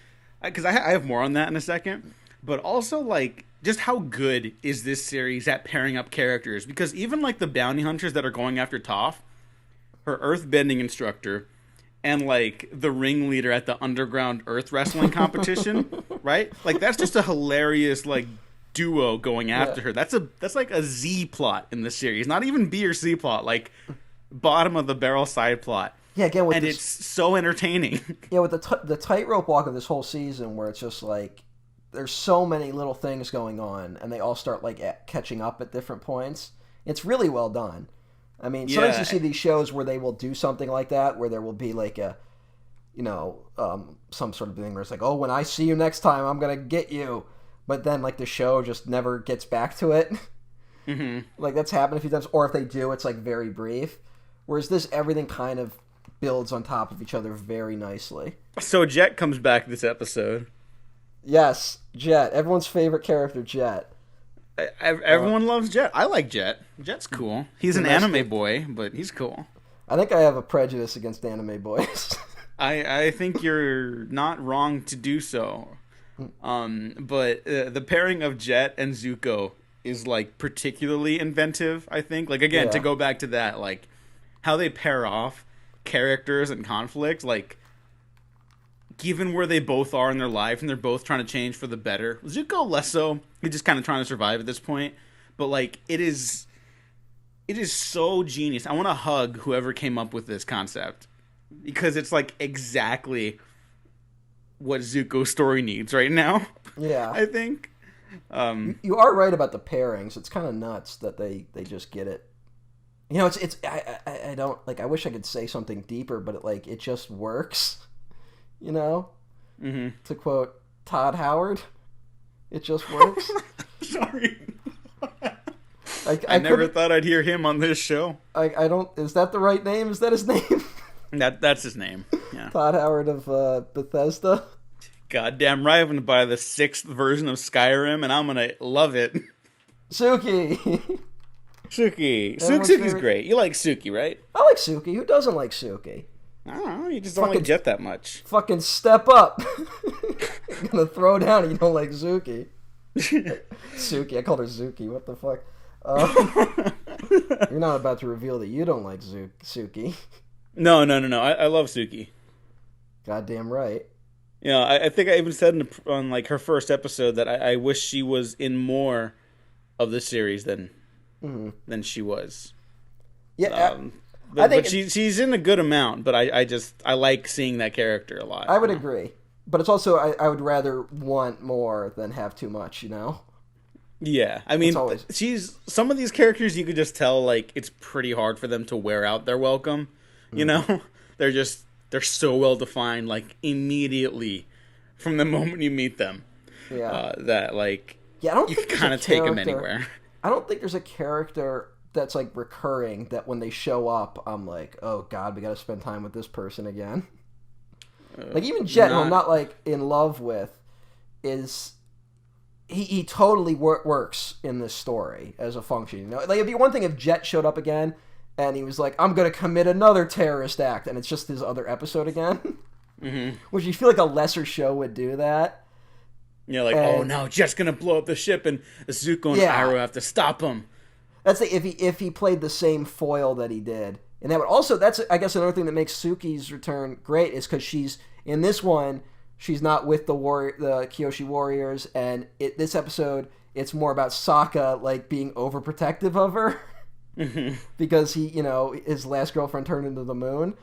because I have more on that in a second, but also like just how good is this series at pairing up characters? Because even like the bounty hunters that are going after Toph, her earthbending instructor, and like the ringleader at the underground earth wrestling competition, right? Like that's just a hilarious like duo going Yeah. after her. That's like a Z plot in the series, not even B or C plot, like bottom of the barrel side plot, Yeah, again with and this, it's so entertaining. yeah, with the tightrope walk of this whole season, where it's just like there's so many little things going on, and they all start like catching up at different points. It's really well done. I mean, sometimes you Yeah. see these shows where they will do something like that, where there will be like a, some sort of thing where it's like, oh, when I see you next time, I'm gonna get you. But then like the show just never gets back to it. Hmm. Like that's happened a few times, or if they do, it's like very brief. Whereas this, everything kind of builds on top of each other very nicely. So Jet comes back this episode. Yes, Jet, everyone's favorite character, Jet. Everyone loves Jet. I like Jet. Jet's cool. He's an Domestic. anime boy, but he's cool. I think I have a prejudice against anime boys. I think you're not wrong to do so. But the pairing of Jet and Zuko is like particularly inventive. I think, like again, to Yeah. go back to that, like how they pair off characters and conflicts, like given where they both are in their life and they're both trying to change for the better. Zuko less so. He's just kind of trying to survive at this point. But like it is so genius. I want to hug whoever came up with this concept because it's like exactly what Zuko's story needs right now. Yeah. I think. You are right about the pairings. It's kind of nuts that they just get it. You know, it's I don't like. I wish I could say something deeper, but it just works. You know, Hmm. to quote Todd Howard, it just works. Sorry. Like I never thought I'd hear him on this show. I don't. Is that the right name? Is that his name? That's his name. Yeah. Todd Howard of Bethesda. Goddamn right. I'm gonna buy the 6th version of Skyrim, and I'm gonna love it. Suki. Suki. Everyone's Suki's favorite- great. You like Suki, right? I like Suki. Who doesn't like Suki? I don't know. You just don't Fucking- like Jet that much. Fucking step up. I'm gonna throw down. You don't like Suki. Suki. I called her Zuki. What the fuck? You're not about to reveal that you don't like Suki. No. I love Suki. Goddamn right. Yeah, I think I even said on like her first episode that I wish she was in more of the series than she was. Yeah. I but think she's in a good amount. But I like seeing that character a lot. I would agree, but it's also I would rather want more than have too much. You know. Yeah, I It's mean, always she's some of these characters you could just tell like it's pretty hard for them to wear out their welcome. You know, they're so well defined like immediately from the moment you meet them. yeah. That like Yeah, I don't you think can there's kind a of take them character. anywhere. I don't think there's a character that's like recurring that when they show up, I'm like, oh god, we got to spend time with this person again. Like even Jet, who I'm not like in love with, is he totally works in this story as a function. You know, like it'd be one thing if Jet showed up again and he was like, I'm gonna commit another terrorist act, and it's just his other episode again. Mm-hmm. Which you feel like a lesser show would do that. You're like, oh no, Jet's gonna blow up the ship, and Zuko and Iroh have to stop him. That's the, if he played the same foil that he did, and that would also that's I guess another thing that makes Suki's return great is because she's in this one she's not with the Kyoshi warriors, and this episode it's more about Sokka like being overprotective of her because his last girlfriend turned into the moon,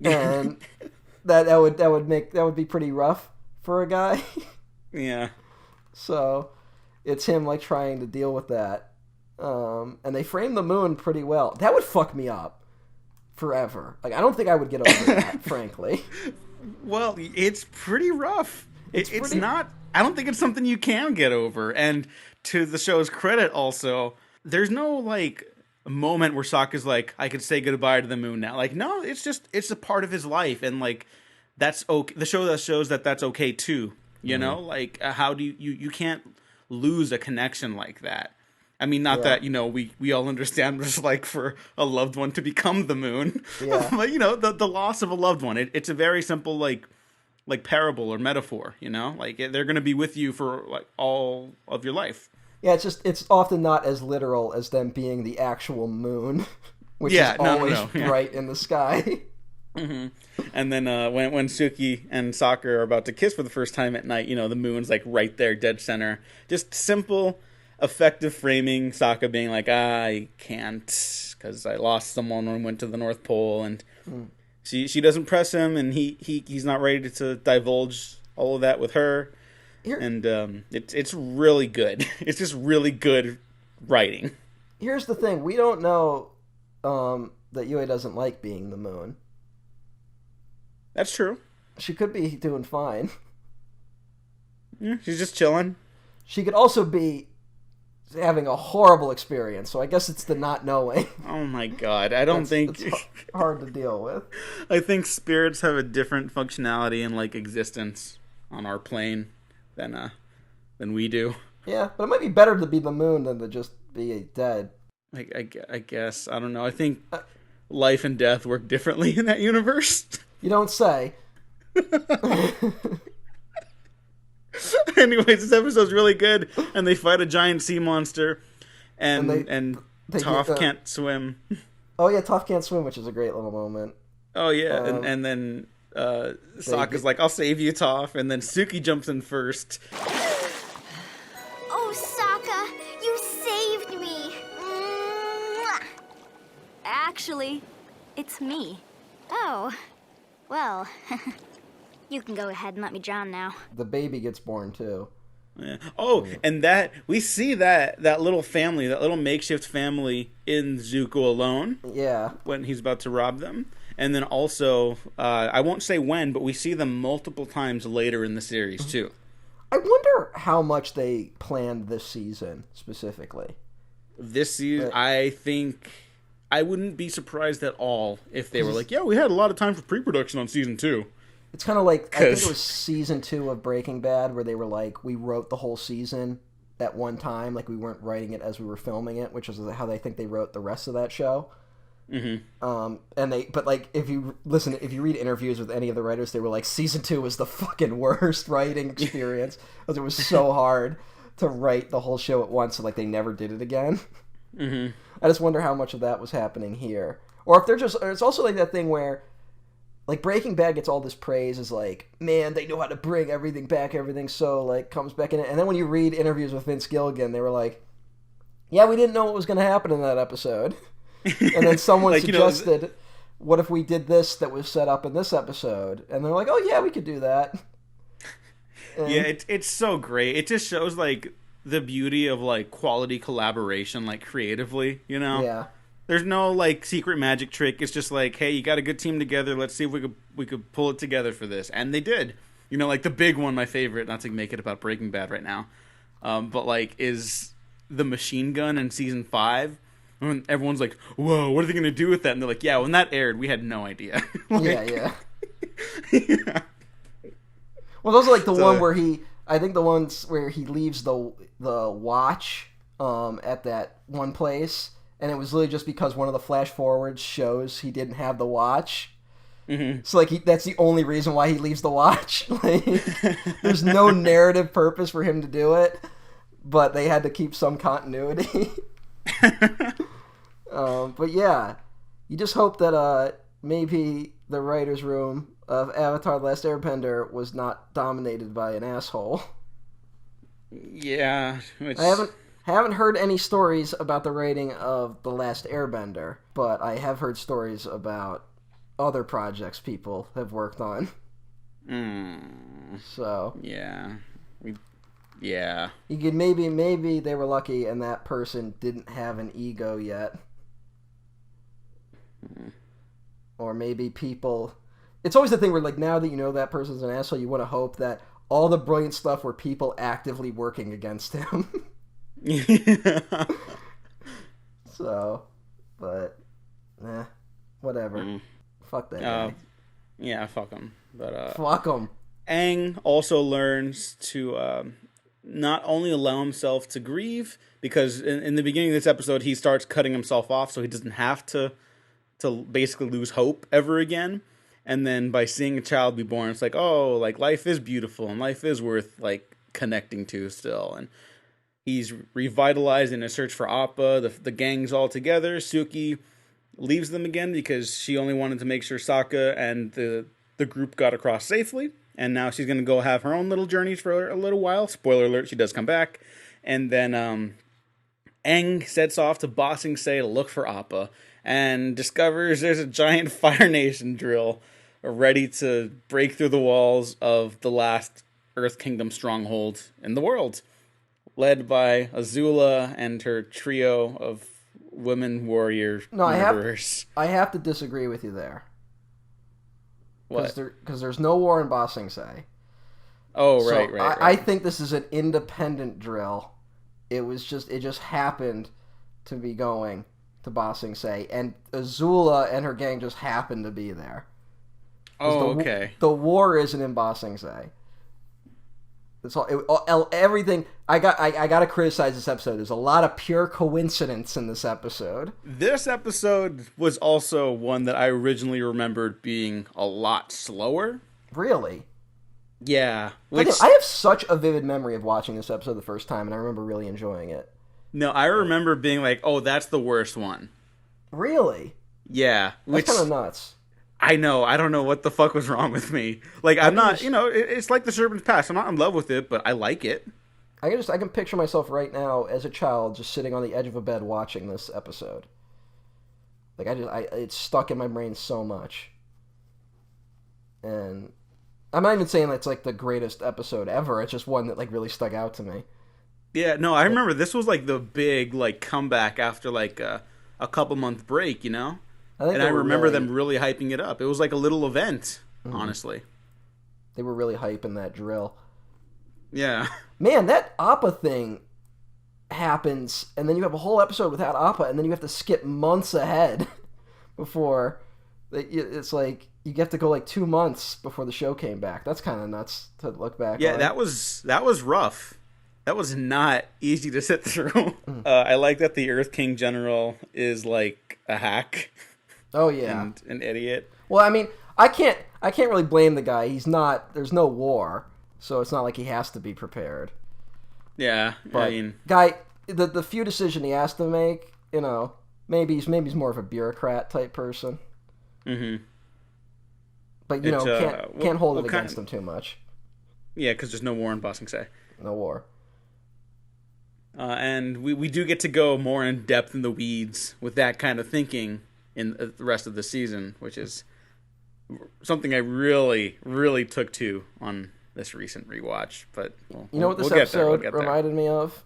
and that would be pretty rough for a guy. Yeah. So it's him like trying to deal with that. And they frame the moon pretty well. That would fuck me up forever. Like I don't think I would get over that, frankly. Well, it's pretty rough. It's not. I don't think it's something you can get over. And to the show's credit, also, there's no like moment where Sokka's like, I could say goodbye to the moon now. Like, no, it's a part of his life, and like that's okay. The show that shows that that's okay too. You know, like how do you can't lose a connection like that. I mean, not that, we all understand what it's like for a loved one to become the moon. Yeah. But, the loss of a loved one. It's a very simple, like parable or metaphor, Like, they're going to be with you for, like, all of your life. Yeah, it's often not as literal as them being the actual moon, which is always bright in the sky. Mm-hmm. And then when Suki and Sokka are about to kiss for the first time at night, the moon's, like, right there, dead center. Just simple, effective framing. Sokka being like, I can't because I lost someone when I went to the North Pole, and she doesn't press him, and he's not ready to divulge all of that with her. And it's really good. It's just really good writing. Here's the thing: we don't know that Yui doesn't like being the moon. That's true. She could be doing fine. Yeah, she's just chilling. She could also be having a horrible experience, so I guess it's the not knowing. Oh my god, I don't think... It's hard to deal with. I think spirits have a different functionality and, like, existence on our plane than we do. Yeah, but it might be better to be the moon than to just be dead. I guess. I don't know. I think life and death work differently in that universe. You don't say. Anyways, this episode's really good, and they fight a giant sea monster, and Toph can't swim. Oh yeah, Toph can't swim, which is a gret little moment. Oh yeah, and then Sokka's like, "I'll save you, Toph," and then Suki jumps in first. Oh, Sokka, you saved me. Mwah. Actually, it's me. Oh, well. You can go ahead and let me drown now. The baby gets born too. Yeah. Oh, and that we see that little family, that little makeshift family in Zuko alone. Yeah. When he's about to rob them. And then also, I won't say when, but we see them multiple times later in the series too. I wonder how much they planned this season specifically. This season, I think I wouldn't be surprised at all if they were like, yeah, we had a lot of time for pre-production on season 2. It's kind of like, I think it was season 2 of Breaking Bad where they were like, we wrote the whole season at one time, like we weren't writing it as we were filming it, which is how they think they wrote the rest of that show. Mm-hmm. But like, if you read interviews with any of the writers, they were like, season 2 was the fucking worst writing experience because it was so hard to write the whole show at once, so like they never did it again. Mm-hmm. I just wonder how much of that was happening here, or if they're just. It's also like that thing where, like, Breaking Bad gets all this praise as like, man, they know how to bring everything back, everything so like comes back in it. And then when you read interviews with Vince Gilligan, they were like, yeah, we didn't know what was going to happen in that episode. And then someone Like, suggested, what if we did this that was set up in this episode? And they're like, oh yeah, we could do that. And, yeah, it's so great. It just shows like the beauty of like quality collaboration, like creatively. yeah. There's no like secret magic trick. It's just like, hey, you got a good team together. Let's see if we could pull it together for this, and they did. Like the big one, my favorite. Not to make it about Breaking Bad right now, but like is the machine gun in season 5. When everyone's like, whoa, what are they gonna do with that? And they're like, yeah, when that aired, we had no idea. Yeah. Yeah. Well, those are like the one where I think the ones where he leaves the watch at that one place, and it was literally just because one of the flash forwards shows he didn't have the watch. Mm-hmm. So like that's the only reason why he leaves the watch. Like, there's no narrative purpose for him to do it, but they had to keep some continuity. But yeah, you just hope that maybe the writer's room of Avatar: The Last Airbender was not dominated by an asshole. Yeah, I haven't heard any stories about the writing of The Last Airbender, but I have heard stories about other projects people have worked on. So yeah, you could maybe they were lucky and that person didn't have an ego yet, or maybe people. It's always the thing where, like, now that you know that person's an asshole, you want to hope that all the brilliant stuff were people actively working against him. So, but, whatever. Fuck that guy. Yeah, fuck him. But fuck him. Aang also learns to not only allow himself to grieve, because in the beginning of this episode, he starts cutting himself off so he doesn't have to basically lose hope ever again. And then by seeing a child be born, it's like, oh, like life is beautiful and life is worth like connecting to still. And he's revitalized in a search for Appa. The gang's all together. Suki leaves them again because she only wanted to make sure Sokka and the group got across safely. And now she's going to go have her own little journeys for a little while. Spoiler alert, she does come back. And then Aang sets off to Ba Sing Se to look for Appa and discovers there's a giant Fire Nation drill ready to break through the walls of the last Earth Kingdom stronghold in the world, led by Azula and her trio of women warrior murderers. I have to disagree with you there. What? Because there's no war in Ba Sing Se. Oh, so right. I think this is an independent drill. It just happened to be going to Ba Sing Se, and Azula and her gang just happened to be there. Oh, okay. The war isn't in Ba Sing Se. It's everything. I got to criticize this episode. There's a lot of pure coincidence in this episode. This episode was also one that I originally remembered being a lot slower. Really? Yeah. I have such a vivid memory of watching this episode the first time, and I remember really enjoying it. No, I remember being like, oh, that's the worst one. Really? Yeah. That's kind of nuts. I know. I don't know what the fuck was wrong with me. Like, I'm not, it's like The Serpent's Pass. I'm not in love with it, but I like it. I can picture myself right now as a child just sitting on the edge of a bed watching this episode. Like, it's stuck in my brain so much. And I'm not even saying it's like the greatest episode ever. It's just one that like really stuck out to me. Yeah, no, I remember this was like the big like comeback after like a couple month break, I remember them really hyping it up. It was like a little event, honestly. They were really hyping that drill. Yeah. Man, that Appa thing happens, and then you have a whole episode without Appa, and then you have to skip months ahead before. It's like you have to go like 2 months before the show came back. That's kind of nuts to look back. Yeah, on. that was rough. That was not easy to sit through. I like that the Earth King General is like a hack. Oh yeah, and an idiot. Well, I mean, I can't really blame the guy. He's not. There's no war, so it's not like he has to be prepared. Yeah, but I mean, guy, the few decision he has to make, maybe he's more of a bureaucrat type person. Mm-hmm. But can't hold it against him too much. Yeah, because there's no war in Ba Sing Se. No war. And we do get to go more in depth in the weeds with that kind of thinking in the rest of the season, which is something I really, really took to on this recent rewatch. But you know what this we'll episode reminded me of?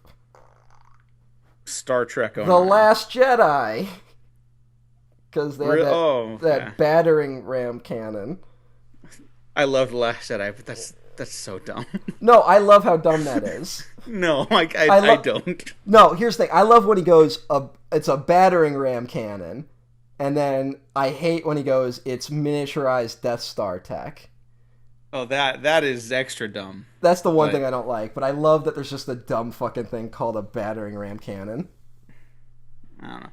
Star Trek. The Last Jedi. Because they had that battering ram cannon. I love The Last Jedi, but that's so dumb. No, I love how dumb that is. No, I don't. No, here's the thing. I love when he goes, it's a battering ram cannon. And then I hate when he goes, it's miniaturized Death Star tech. Oh, that is extra dumb. That's the one thing I don't like. But I love that there's just a dumb fucking thing called a battering ram cannon. I don't know.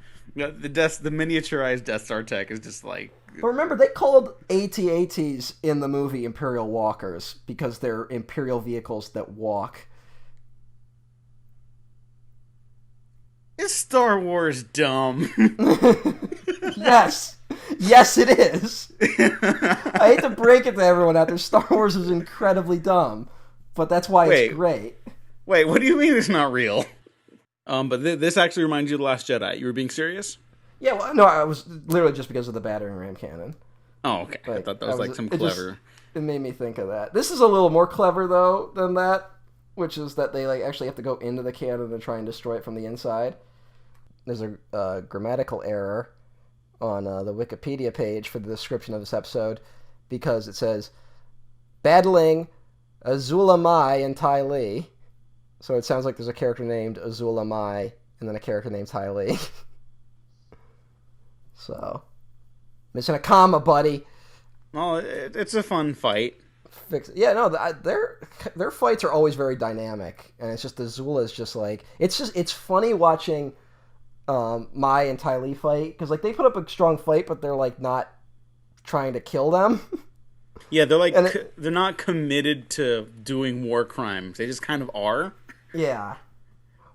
The miniaturized Death Star tech is just like... But remember, they called AT-ATs in the movie Imperial Walkers because they're Imperial vehicles that walk. Is Star Wars dumb? Yes. Yes, it is. I hate to break it to everyone out there. Star Wars is incredibly dumb. But that's why it's great. Wait, what do you mean it's not real? But this actually reminds you of The Last Jedi. You were being serious? Yeah, well, no, I was literally just because of the battering ram cannon. Oh, okay. Like, I thought that was like some clever... It made me think of that. This is a little more clever, though, than that, which is that they actually have to go into the cannon and try and destroy it from the inside. There's a grammatical error on the Wikipedia page for the description of this episode because it says, battling Azula Mai and Ty Lee. So it sounds like there's a character named Azula Mai and then a character named Ty Lee. So, missing a comma, buddy. Well, it's a fun fight. Yeah, no, their fights are always very dynamic, and it's just Azula is just like it's funny watching Mai and Ty Lee fight because like they put up a strong fight, but they're like not trying to kill them. Yeah, they're like they're not committed to doing war crimes. They just kind of are. Yeah.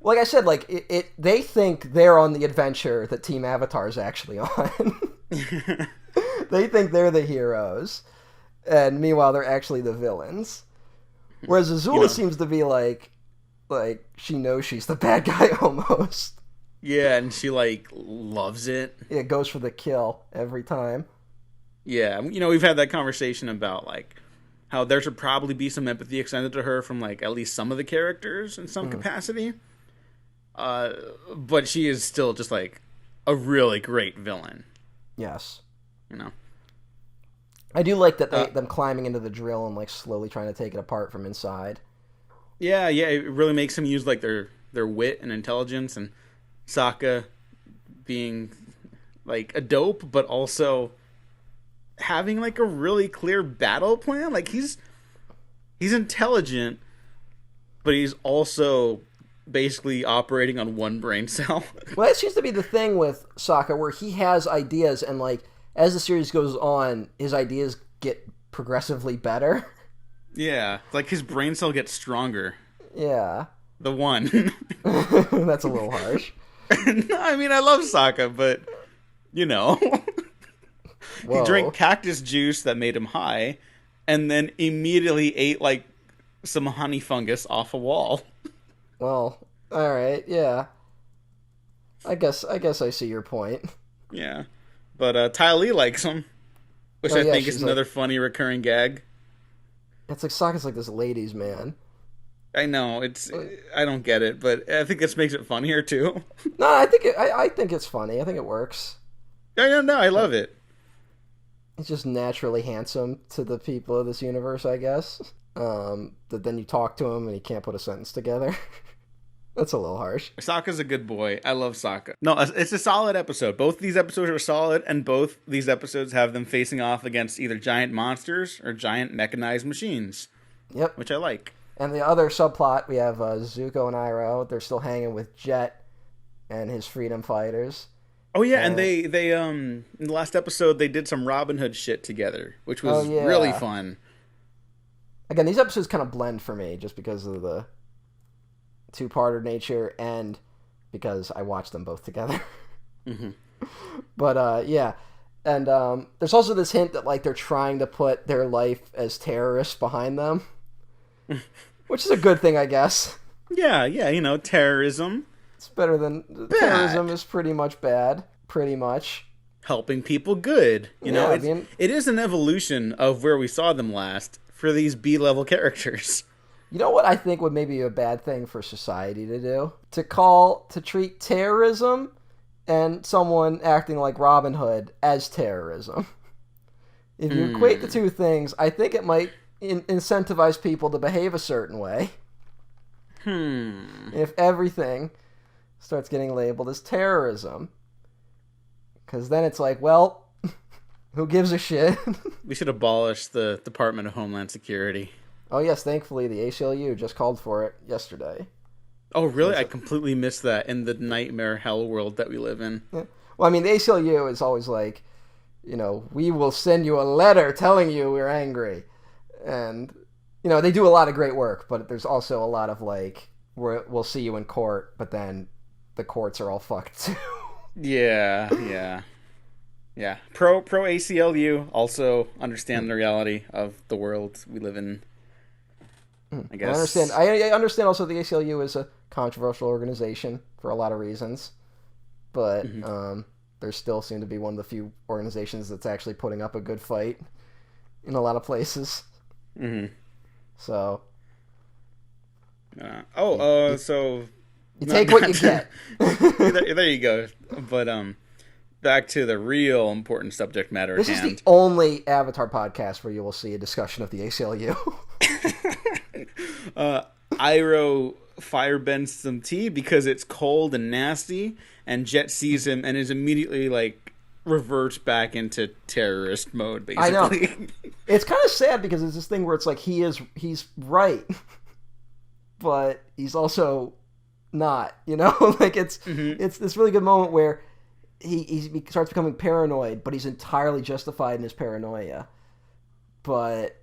Like I said, like they think they're on the adventure that Team Avatar is actually on. They think they're the heroes, and meanwhile they're actually the villains. Whereas Azula seems to be like she knows she's the bad guy almost. Yeah, and she like loves it. Yeah, goes for the kill every time. Yeah, we've had that conversation about like how there should probably be some empathy extended to her from like at least some of the characters in some capacity. But she is still just like a really great villain. Yes. I do like that them climbing into the drill and like slowly trying to take it apart from inside. Yeah, it really makes them use like their wit and intelligence, and Sokka being like a dope, but also having like a really clear battle plan. Like he's intelligent, but he's also basically operating on one brain cell. Well, that seems to be the thing with Sokka, where he has ideas, and like as the series goes on, his ideas get progressively better. Yeah, like his brain cell gets stronger. Yeah. The one. That's a little harsh. No, I mean, I love Sokka, but he drank cactus juice that made him high, and then immediately ate like some honey fungus off a wall. Well, all right, yeah. I guess I see your point. Yeah, but Ty Lee likes him, which I think is another funny recurring gag. It's like Sokka's like this ladies' man. I know I don't get it, but I think this makes it funnier too. No, I think it's funny. I think it works. No, I love it. He's just naturally handsome to the people of this universe, I guess. That then you talk to him and he can't put a sentence together. That's a little harsh. Sokka's a good boy. I love Sokka. No, it's a solid episode. Both these episodes are solid, and both these episodes have them facing off against either giant monsters or giant mechanized machines. Yep. Which I like. And the other subplot, we have Zuko and Iroh. They're still hanging with Jet and his freedom fighters. Oh yeah, and they in the last episode they did some Robin Hood shit together, which was really fun. Again, these episodes kind of blend for me just because of the two-parter nature and because I watched them both together. Mm-hmm. But yeah, and there's also this hint that like they're trying to put their life as terrorists behind them, which is a good thing, I guess. Yeah, terrorism. It's better than terrorism is pretty much bad. Pretty much. Helping people good. Yeah, it is an evolution of where we saw them last for these B-level characters. You know what I think would maybe be a bad thing for society to do? To treat terrorism and someone acting like Robin Hood as terrorism. If you equate the two things, I think it might incentivize people to behave a certain way. If everything starts getting labeled as terrorism. Because then it's like, well, who gives a shit? We should abolish the Department of Homeland Security. Oh, yes, thankfully the ACLU just called for it yesterday. Oh, really? I completely missed that in the nightmare hell world that we live in. Yeah. Well, I mean, the ACLU is always like, we will send you a letter telling you we're angry. And, they do a lot of great work, but there's also a lot of like, we'll see you in court, but then the courts are all fucked too. Yeah. Pro ACLU, also understand the reality of the world we live in. I guess. I understand also the ACLU is a controversial organization for a lot of reasons, but there still seem to be one of the few organizations that's actually putting up a good fight in a lot of places. So. So. You take what you get. there you go. But back to the real important subject matter at hand. This is the only Avatar podcast where you will see a discussion of the ACLU. Iroh firebends some tea because it's cold and nasty, and Jet sees him and is immediately like reverts back into terrorist mode, basically. I know. It's kind of sad because it's this thing where it's like he's right, but he's also not, like it's this really good moment where he starts becoming paranoid, but he's entirely justified in his paranoia, but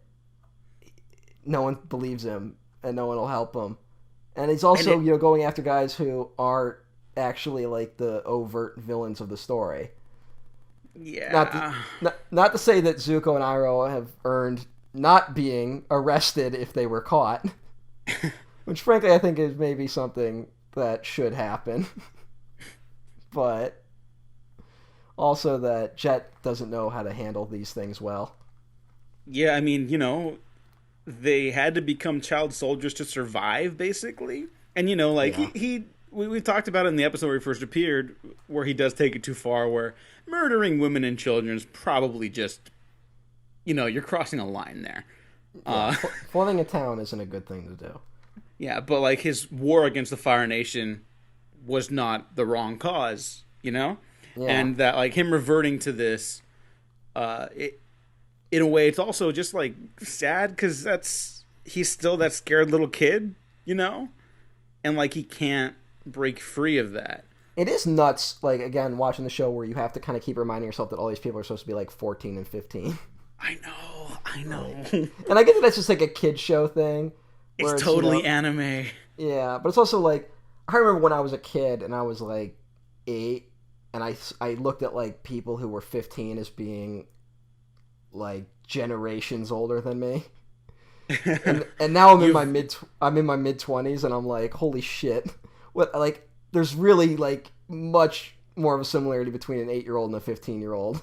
no one believes him and no one will help him, and he's also going after guys who aren't actually like the overt villains of the story. Not to say that Zuko and Iroh have earned not being arrested if they were caught, which frankly I think is maybe something that should happen. But also that Jet doesn't know how to handle these things well. Yeah, I mean, they had to become child soldiers to survive, basically. And, we've talked about it in the episode where he first appeared, where he does take it too far, where murdering women and children is probably just, you're crossing a line there. Yeah, flooding a town isn't a good thing to do. Yeah, but like his war against the Fire Nation was not the wrong cause, Yeah. And that like him reverting to this, in a way, it's also just like sad because he's still that scared little kid, and like he can't break free of that. It is nuts, like again watching the show where you have to kind of keep reminding yourself that all these people are supposed to be like 14 and 15. I know. And I get that that's just like a kid show thing. It's totally anime. Yeah, but it's also like I remember when I was a kid and I was like 8, and I looked at like people who were 15 as being like generations older than me, and now I'm in my mid 20s and I'm like, holy shit, what like there's really like much more of a similarity between an 8-year-old and a 15-year-old.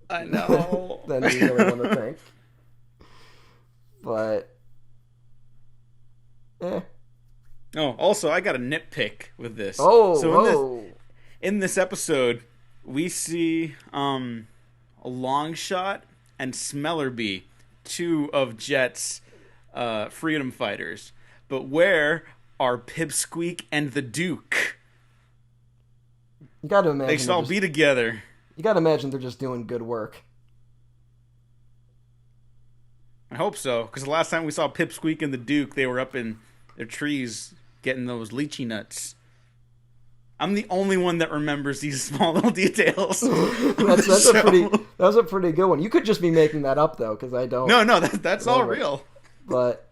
I know. Than you really want to think, but. Oh, also, I got a nitpick with this. In this episode, we see a Longshot and Smellerbee, two of Jet's freedom fighters. But where are Pipsqueak and the Duke? You got to imagine they should all be together. You got to imagine they're just doing good work. I hope so, because the last time we saw Pipsqueak and the Duke, they were up in their trees getting those lychee nuts. I'm the only one that remembers these small little details. That was a pretty good one. You could just be making that up though, because I don't. No, that's all real. But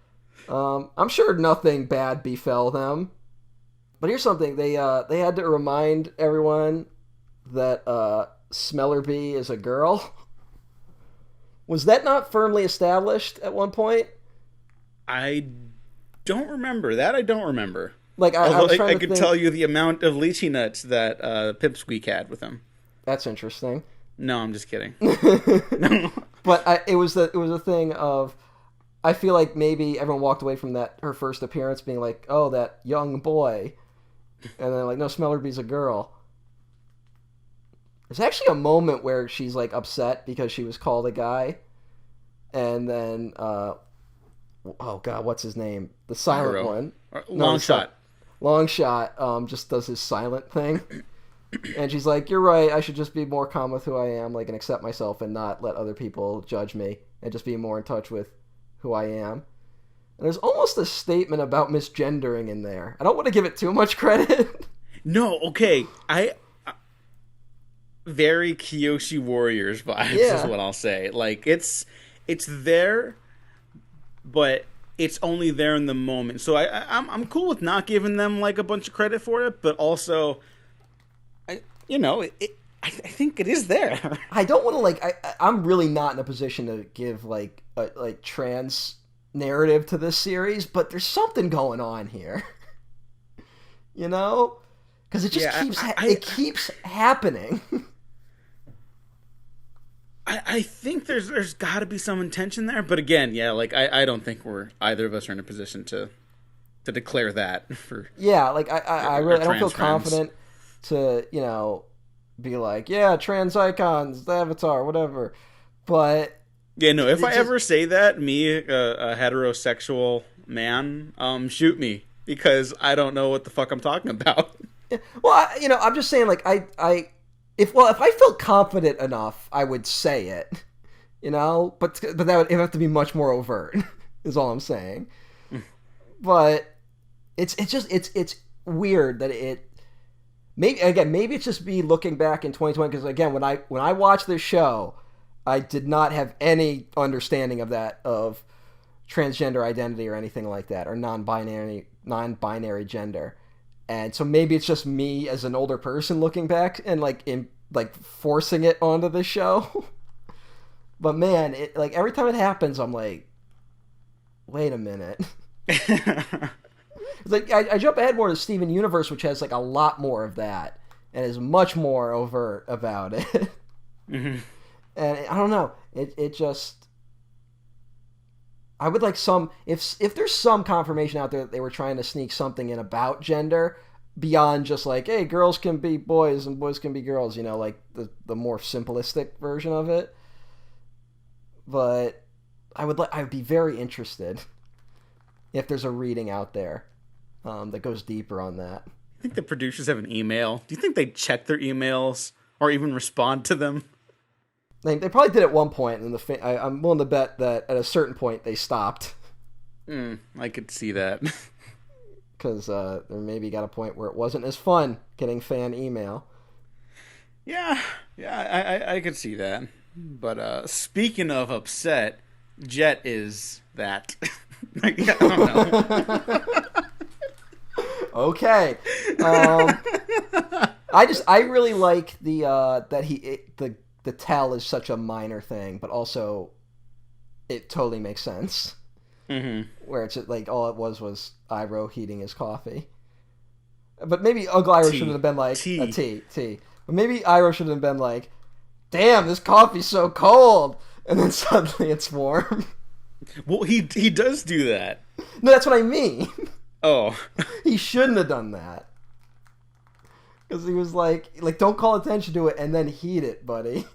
I'm sure nothing bad befell them. But here's something: they had to remind everyone that Smellerbee is a girl. Was that not firmly established at one point? I don't remember that. I don't remember. Like I Although was trying I to could think. tell you the amount of lychee nuts that Pipsqueak had with him. That's interesting. No, I'm just kidding. But it was a thing of, I feel like maybe everyone walked away from her first appearance being like, oh, that young boy, and then like, no, Smellerby's a girl. There's actually a moment where she's like upset because she was called a guy, and then oh god, what's his name? The silent Hero. one. Long shot. Long shot. Just does his silent thing. And she's like, "You're right. I should just be more calm with who I am, like, and accept myself, and not let other people judge me, and just be more in touch with who I am." And there's almost a statement about misgendering in there. I don't want to give it too much credit. No, okay. Very Kyoshi Warriors vibes is what I'll say. Like it's there, but it's only there in the moment. So I'm cool with not giving them like a bunch of credit for it, but also, I think it is there. I don't want to like. I'm really not in a position to give like a trans narrative to this series, but there's something going on here. Because it just keeps happening. I think there's got to be some intention there, but again, like I don't think either of us are in a position to declare that for. Yeah, like I really don't feel confident to be like, yeah, trans icons, the Avatar, whatever. But yeah, no, if I ever say that, me, a heterosexual man, shoot me, because I don't know what the fuck I'm talking about. Well, I'm just saying, like, if I felt confident enough, I would say it, but that would have to be much more overt, is all I'm saying. But it's weird that maybe it's just me looking back in 2020, because again, when I watched this show, I did not have any understanding of transgender identity or anything like that, or non-binary gender. And so maybe it's just me as an older person looking back and forcing it onto the show. But man, it like every time it happens, I'm like, wait a minute. It's like I jump ahead more to Steven Universe, which has like a lot more of that and is much more overt about it. Mm-hmm. And I don't know. It just, I would like if there's some confirmation out there that they were trying to sneak something in about gender beyond just like, hey, girls can be boys and boys can be girls, like the more simplistic version of it. But I would be very interested if there's a reading out there that goes deeper on that. I think the producers have an email. Do you think they check their emails or even respond to them? They probably did at one point, and I'm willing to bet that at a certain point they stopped. I could see that. Because they maybe got a point where it wasn't as fun getting fan email. Yeah, I could see that. But speaking of upset, Jet is that. I don't know. Okay. I really like the tell is such a minor thing, but also it totally makes sense. Mm-hmm. Where it's like all it was Iroh heating his coffee. But maybe Uncle Iroh should have been like a tea. But maybe Iroh should have been like, damn, this coffee's so cold, and then suddenly it's warm. Well, he does do that. No, that's what I mean. Oh. He shouldn't have done that. Because he was like, don't call attention to it and then heat it, buddy.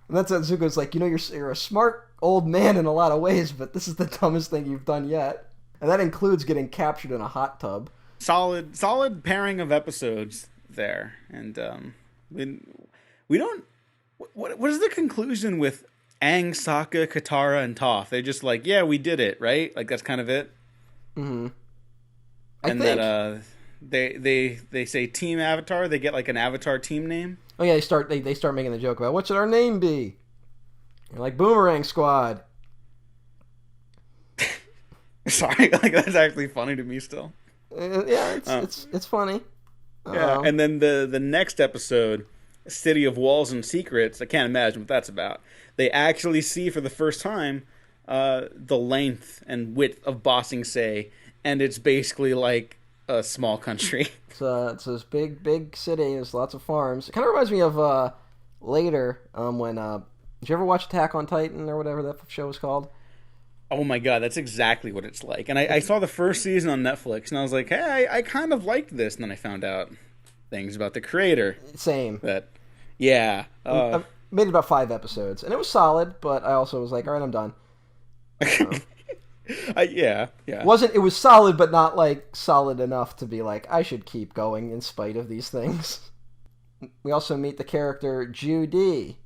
And that's what Zuko's like, you're a smart old man in a lot of ways, but this is the dumbest thing you've done yet. And that includes getting captured in a hot tub. Solid pairing of episodes there. And we don't... What is the conclusion with Aang, Sokka, Katara, and Toph? They're just like, yeah, we did it, right? Like, that's kind of it? Mm-hmm. And that they say Team Avatar. They get like an Avatar team name. Oh yeah, they start making the joke about what should our name be? You're like Boomerang Squad. Sorry, like that's actually funny to me still. Yeah, it's funny. Yeah, and then the next episode, City of Walls and Secrets. I can't imagine what that's about. They actually see for the first time the length and width of Ba Sing Se, and it's basically like a small country. It's this big city. There's lots of farms. It kind of reminds me of later when did you ever watch Attack on Titan or whatever that show was called? Oh my god, that's exactly what it's like. And I saw the first season on Netflix, and I was like, hey, I kind of liked this. And then I found out things about the creator. Same. Yeah. I made it about 5 episodes, and it was solid, but I also was like, all right, I'm done. Yeah. It was solid, but not like solid enough to be like, I should keep going in spite of these things. We also meet the character Judy,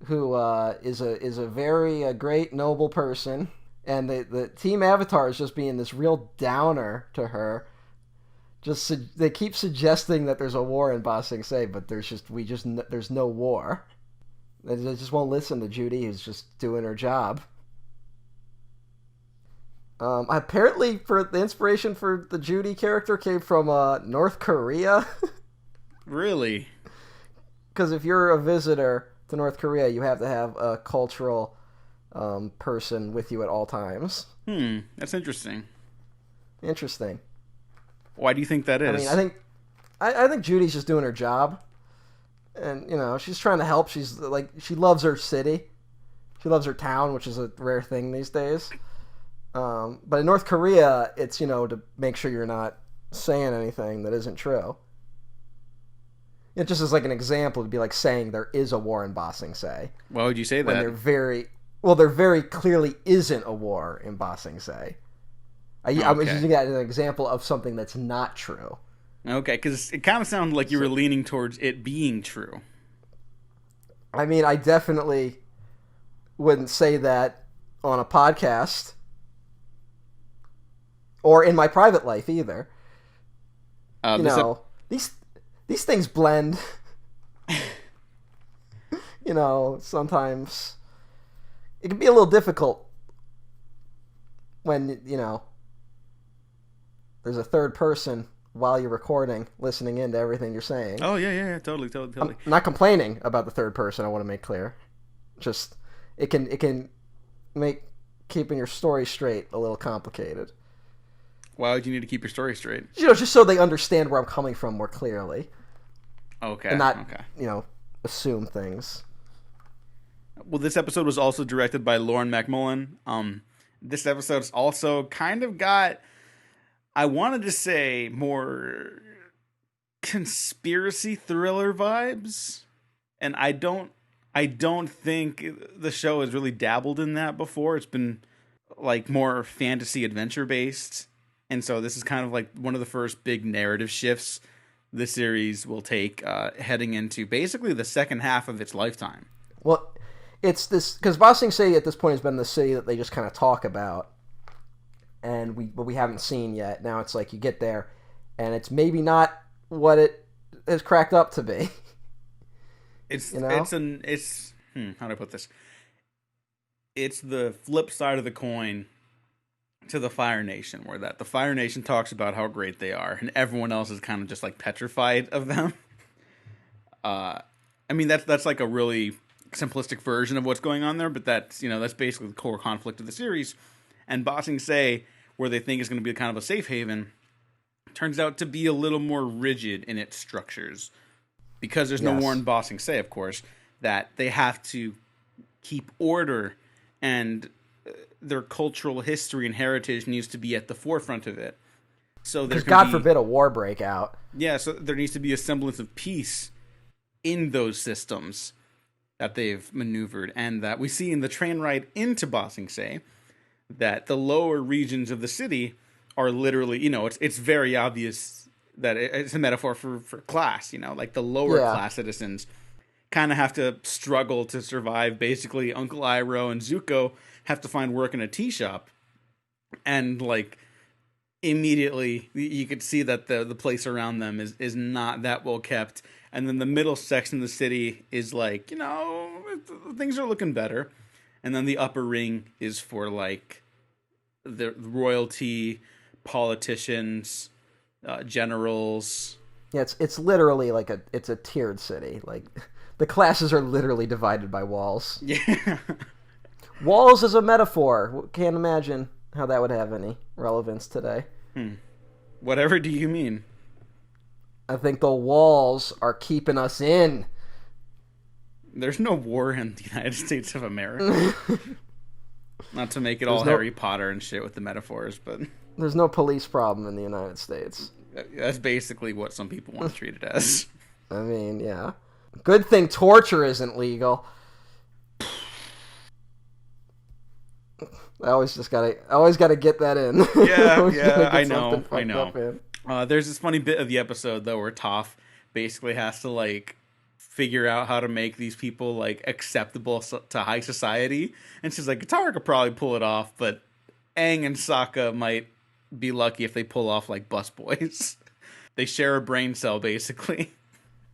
who is a very great, noble person, and the Team Avatar is just being this real downer to her. They keep suggesting that there's a war in Ba Sing Se, but there's no war. They just won't listen to Judy, who's just doing her job. Apparently, for the inspiration for the Judy character came from North Korea. Really? Because if you're a visitor to North Korea, you have to have a cultural person with you at all times. That's interesting. Interesting. Why do you think that is? I mean, I think Judy's just doing her job, and she's trying to help. She's like, she loves her city, she loves her town, which is a rare thing these days. But in North Korea, it's to make sure you're not saying anything that isn't true. It just is like an example to be like saying there is a war in Ba Sing Se. Why would you say that? When there very clearly isn't a war in Ba Sing Se. I'm using that as an example of something that's not true. Okay, because it kind of sounded like you were leaning towards it being true. I mean, I definitely wouldn't say that on a podcast or in my private life either. These things blend. Sometimes it can be a little difficult when there's a third person while you're recording, listening into everything you're saying. Oh, yeah, totally. I'm not complaining about the third person, I want to make clear. Just, it can make keeping your story straight a little complicated. Why would you need to keep your story straight? Just so they understand where I'm coming from more clearly. Okay. And not, assume things. Well, this episode was also directed by Lauren McMullen. This episode's also kind of got, I wanted to say, more conspiracy thriller vibes, and I don't think the show has really dabbled in that before. It's been like more fantasy adventure based, and so this is kind of like one of the first big narrative shifts the series will take, heading into basically the second half of its lifetime. Well, it's this because Ba Sing Se at this point has been the city that they just kind of talk about, and we haven't seen yet. Now it's like you get there, and it's maybe not what it is cracked up to be. How do I put this? It's the flip side of the coin to the Fire Nation, where the Fire Nation talks about how great they are, and everyone else is kind of just like petrified of them. I mean, that's like a really simplistic version of what's going on there, but that's basically the core conflict of the series. And Ba Sing Se, where they think is going to be kind of a safe haven, turns out to be a little more rigid in its structures. Because there's no war in Ba Sing Se, of course, that they have to keep order, and their cultural history and heritage needs to be at the forefront of it. So there's God forbid a war break out. Yeah, so there needs to be a semblance of peace in those systems that they've maneuvered, and that we see in the train ride into Ba Sing Se, that the lower regions of the city are literally, it's very obvious that it's a metaphor for class, like the lower class citizens kind of have to struggle to survive. Basically, Uncle Iroh and Zuko have to find work in a tea shop, and like immediately you could see that the place around them is not that well kept. And then the middle section of the city is like, things are looking better. And then the upper ring is for like the royalty, politicians, generals. Yeah, it's literally like it's a tiered city. Like the classes are literally divided by walls. Yeah. Walls is a metaphor. Can't imagine how that would have any relevance today. Whatever do you mean? I think the walls are keeping us in. There's no war in the United States of America. Not to make it all Harry Potter and shit with the metaphors, but... There's no police problem in the United States. That's basically what some people want to treat it as. I mean, yeah. Good thing torture isn't legal. I always gotta get that in. Yeah, I know. There's this funny bit of the episode though where Toph basically has to like figure out how to make these people like acceptable to high society, and she's like, Katara could probably pull it off, but Aang and Sokka might be lucky if they pull off like busboys. They share a brain cell basically.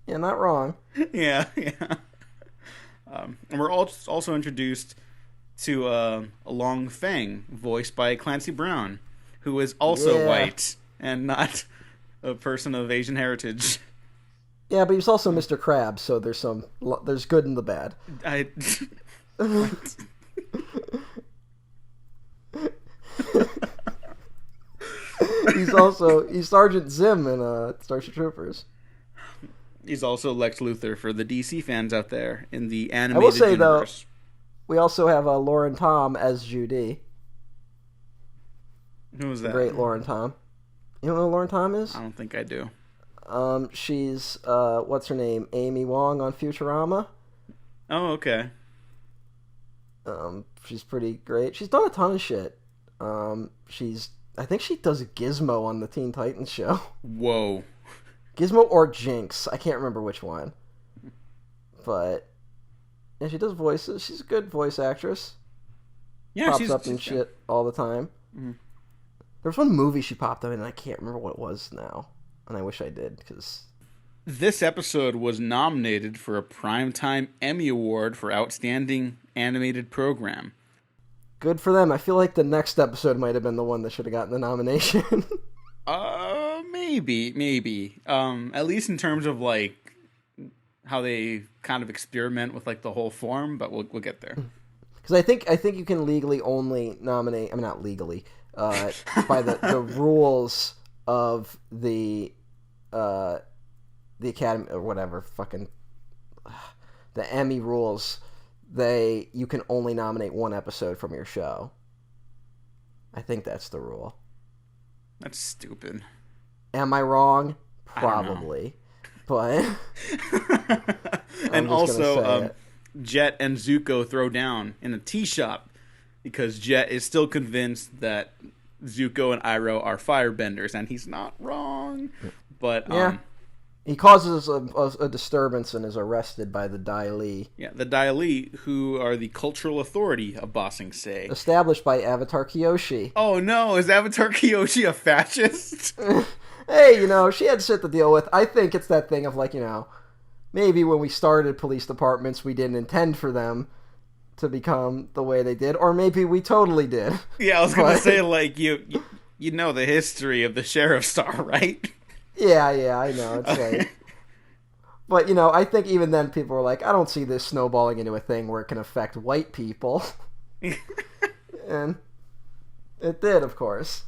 Yeah, not wrong. Yeah. And we're also introduced to Long Feng, voiced by Clancy Brown, who is also white and not a person of Asian heritage. Yeah, but he's also Mr. Krabs, so there's good and the bad. He's Sergeant Zim in Starship Troopers. He's also Lex Luthor for the DC fans out there in the animated universe. I will say, though, we also have Lauren Tom as Judy. Who was that? The great Lauren Tom. You don't know who Lauren Tom is? I don't think I do. She's, what's her name? Amy Wong on Futurama. Oh, okay. She's pretty great. She's done a ton of shit. I think she does Gizmo on the Teen Titans show. Whoa. Gizmo or Jinx. I can't remember which one. But, yeah, she does voices. She's a good voice actress. Yeah, Pops up in shit all the time. Mm-hmm. There was one movie she popped up in, and I can't remember what it was now. And I wish I did, because... This episode was nominated for a Primetime Emmy Award for Outstanding Animated Program. Good for them. I feel like the next episode might have been the one that should have gotten the nomination. Maybe. At least in terms of, like, how they kind of experiment with, like, the whole form, but we'll get there. Because I think you can legally only nominate... I mean, not legally... by the rules of the Academy or whatever, fucking the Emmy rules, you can only nominate one episode from your show. I think that's the rule. That's stupid. Am I wrong? Probably. But and also Jet and Zuko throw down in a tea shop. Because Jet is still convinced that Zuko and Iroh are firebenders, and he's not wrong. But he causes a disturbance and is arrested by the Dai Li. Yeah, the Dai Li, who are the cultural authority of Ba Sing Se. Established by Avatar Kyoshi. Oh no, is Avatar Kyoshi a fascist? Hey, she had shit to deal with. I think it's that thing of like, maybe when we started police departments, we didn't intend for them to become the way they did, or maybe we totally did. Yeah, I was gonna say, like, you know the history of the Sheriff Star, right? Yeah, I know. It's like, but I think even then people were like, I don't see this snowballing into a thing where it can affect white people, and it did, of course.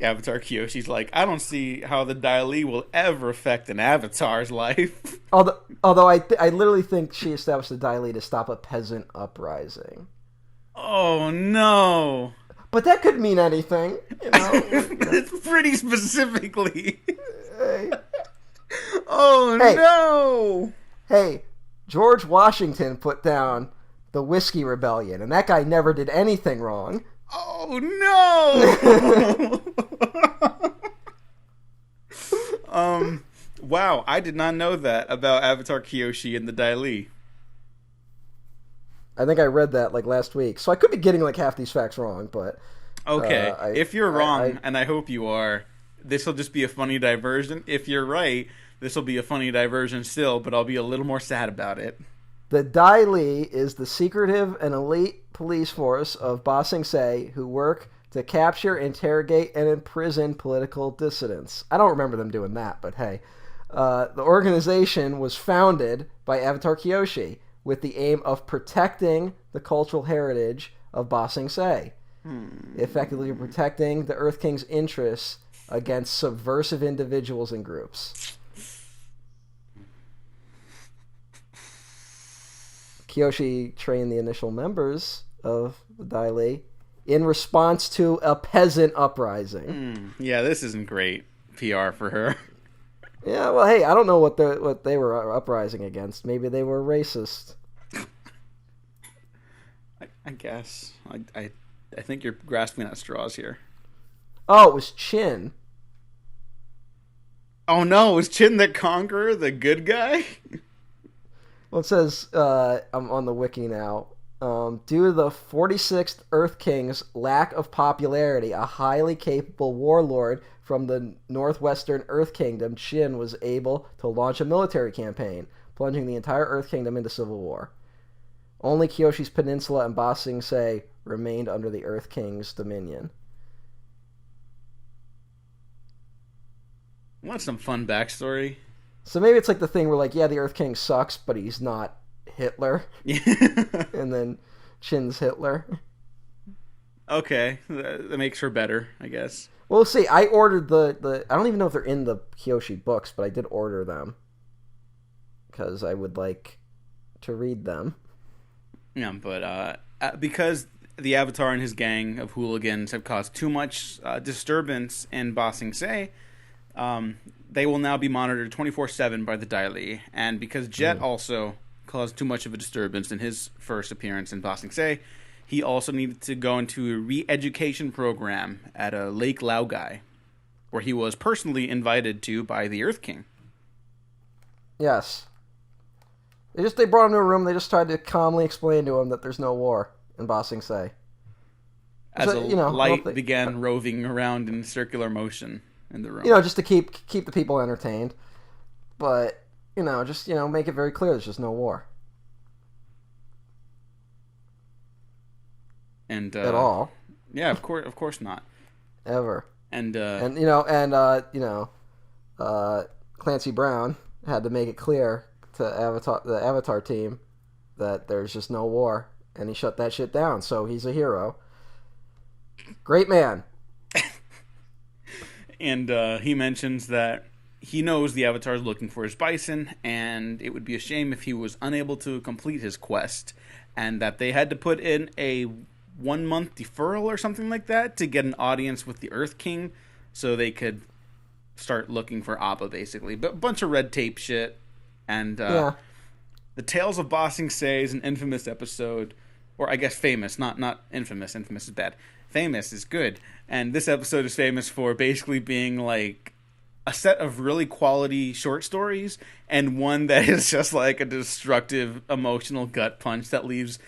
Avatar Kyoshi's like, I don't see how the Dai Li will ever affect an Avatar's life. Although I literally think she established the Dai Li to stop a peasant uprising. Oh no! But that could mean anything, It's pretty specifically. Hey. No! Hey, George Washington put down the Whiskey Rebellion, and that guy never did anything wrong. Oh no! Wow, I did not know that about Avatar Kyoshi and the Dai Li. I think I read that like last week, so I could be getting like half these facts wrong, but okay. If you're wrong, and I hope you are, this will just be a funny diversion. If you're right, this will be a funny diversion still, but I'll be a little more sad about it. The Dai Li is the secretive and elite police force of Ba Sing Se who work to capture, interrogate, and imprison political dissidents. I don't remember them doing that, but hey. The organization was founded by Avatar Kyoshi with the aim of protecting the cultural heritage of Ba Sing Se, effectively protecting the Earth King's interests against subversive individuals and groups. Kiyoshi trained the initial members of the Daily in response to a peasant uprising. Yeah, this isn't great PR for her. Yeah, well, hey, I don't know what they were uprising against. Maybe they were racist. I guess. I think you're grasping at straws here. Oh, it was Chin. Oh no, was Chin the Conqueror the good guy? Well, it says, I'm on the wiki now, due to the 46th Earth King's lack of popularity, a highly capable warlord from the northwestern Earth Kingdom, Chin was able to launch a military campaign, plunging the entire Earth Kingdom into civil war. Only Kyoshi's Peninsula and Ba Sing Se remained under the Earth King's dominion. Want some fun backstory? So maybe it's like the thing where, like, yeah, the Earth King sucks, but he's not Hitler. And then Chin's Hitler. Okay, that makes her better, I guess. Well, see, I ordered the I don't even know if they're in the Kyoshi books, but I did order them. Because I would like to read them. Yeah, but because the Avatar and his gang of hooligans have caused too much disturbance in Ba Sing Se, they will now be monitored 24/7 by the Daily. And because Jet also caused too much of a disturbance in his first appearance in Ba Sing Se, he also needed to go into a re-education program at a Lake Laogai, where he was personally invited to by the Earth King. Yes. They brought him to a room. They just tried to calmly explain to him that there's no war in Ba Sing Se. As So, light began roving around in circular motion in the room. Just to keep the people entertained. But, make it very clear there's just no war. And at all. Yeah, of course not. Ever. And Clancy Brown had to make it clear to the Avatar team that there's just no war, and he shut that shit down. So he's a hero. Great man. And he mentions that he knows the Avatar is looking for his bison, and it would be a shame if he was unable to complete his quest, and that they had to put in a 1-month deferral or something like that to get an audience with the Earth King so they could start looking for Appa, basically. But a bunch of red tape shit. And The Tales of Ba Sing Se is an infamous episode, or I guess famous, not infamous. Infamous is bad. Famous is good. And this episode is famous for basically being like a set of really quality short stories and one that is just like a destructive emotional gut punch that leaves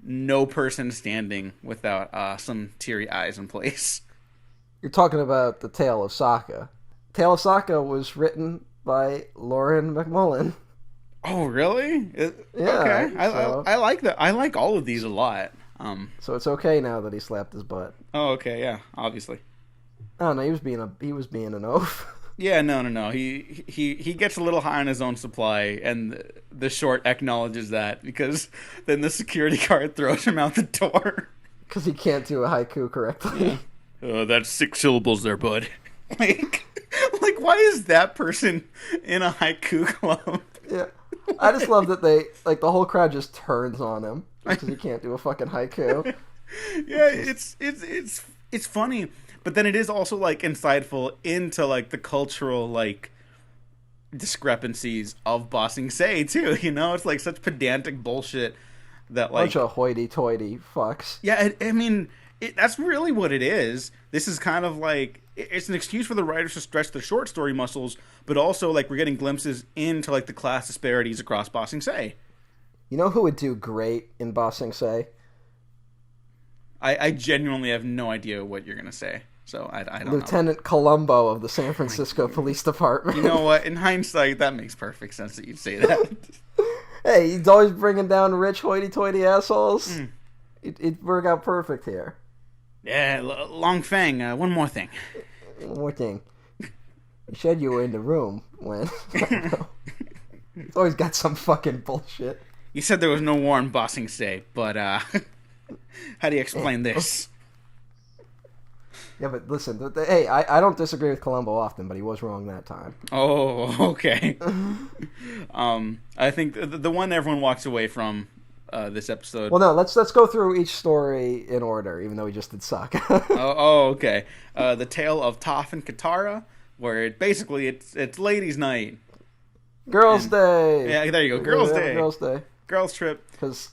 no person standing without some teary eyes in place. You're talking about The Tale of Sokka. Tale of Sokka was written by Lauren McMullen. Oh, really? Yeah. Okay. I like that. I like all of these a lot. So it's okay now that he slapped his butt. Oh, okay. Yeah. Obviously. Oh no, he was being an oaf. Yeah. No. He gets a little high on his own supply, and the short acknowledges that because then the security guard throws him out the door because he can't do a haiku correctly. Yeah. That's 6 syllables there, bud. like, why is that person in a haiku club? Yeah. I just love that the whole crowd just turns on him because he can't do a fucking haiku. Yeah, it's funny, but then it is also like insightful into like the cultural like discrepancies of Ba Sing Se too. It's like such pedantic bullshit that like bunch of hoity-toity fucks. Yeah, that's really what it is. This is kind of like it's an excuse for the writers to stretch their short story muscles, but also like we're getting glimpses into like the class disparities across Ba Sing Se. You know who would do great in Ba Sing Se? I genuinely have no idea what you're gonna say, so I don't know. Lieutenant Columbo of the San Francisco Police Department. You know what? In hindsight, that makes perfect sense that you'd say that. Hey, he's always bringing down rich hoity-toity assholes. It'd work out perfect here. Yeah, Long Fang, one more thing. One more thing. You said you were in the room when... He's always got some fucking bullshit. You said there was no war in Ba Sing Se, but how do you explain this? Yeah, but listen, hey, I don't disagree with Columbo often, but he was wrong that time. Oh, okay. I think the one everyone walks away from this episode. Well, no, let's go through each story in order, even though we just did suck. Okay. The tale of Toph and Katara, where basically it's ladies' night. Girls' Day. Yeah, there you go. Girls' Day. Girls' Day. Girls' trip. Because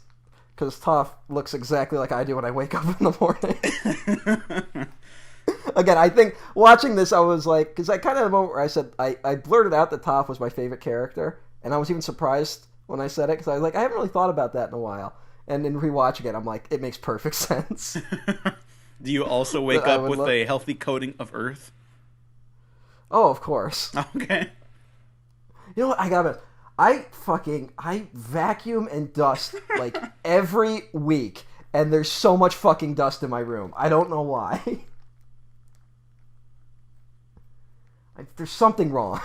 Toph looks exactly like I do when I wake up in the morning. Again, I think watching this, I was like, because I kind of had a moment where I said, I blurted out that Toph was my favorite character, and I was even surprised when I said it, because I was like, I haven't really thought about that in a while. And in rewatching it, I'm like, it makes perfect sense. Do you also wake up with a healthy coating of earth? Oh, of course. Okay. You know what? I vacuum and dust like every week, and there's so much fucking dust in my room. I don't know why. There's something wrong.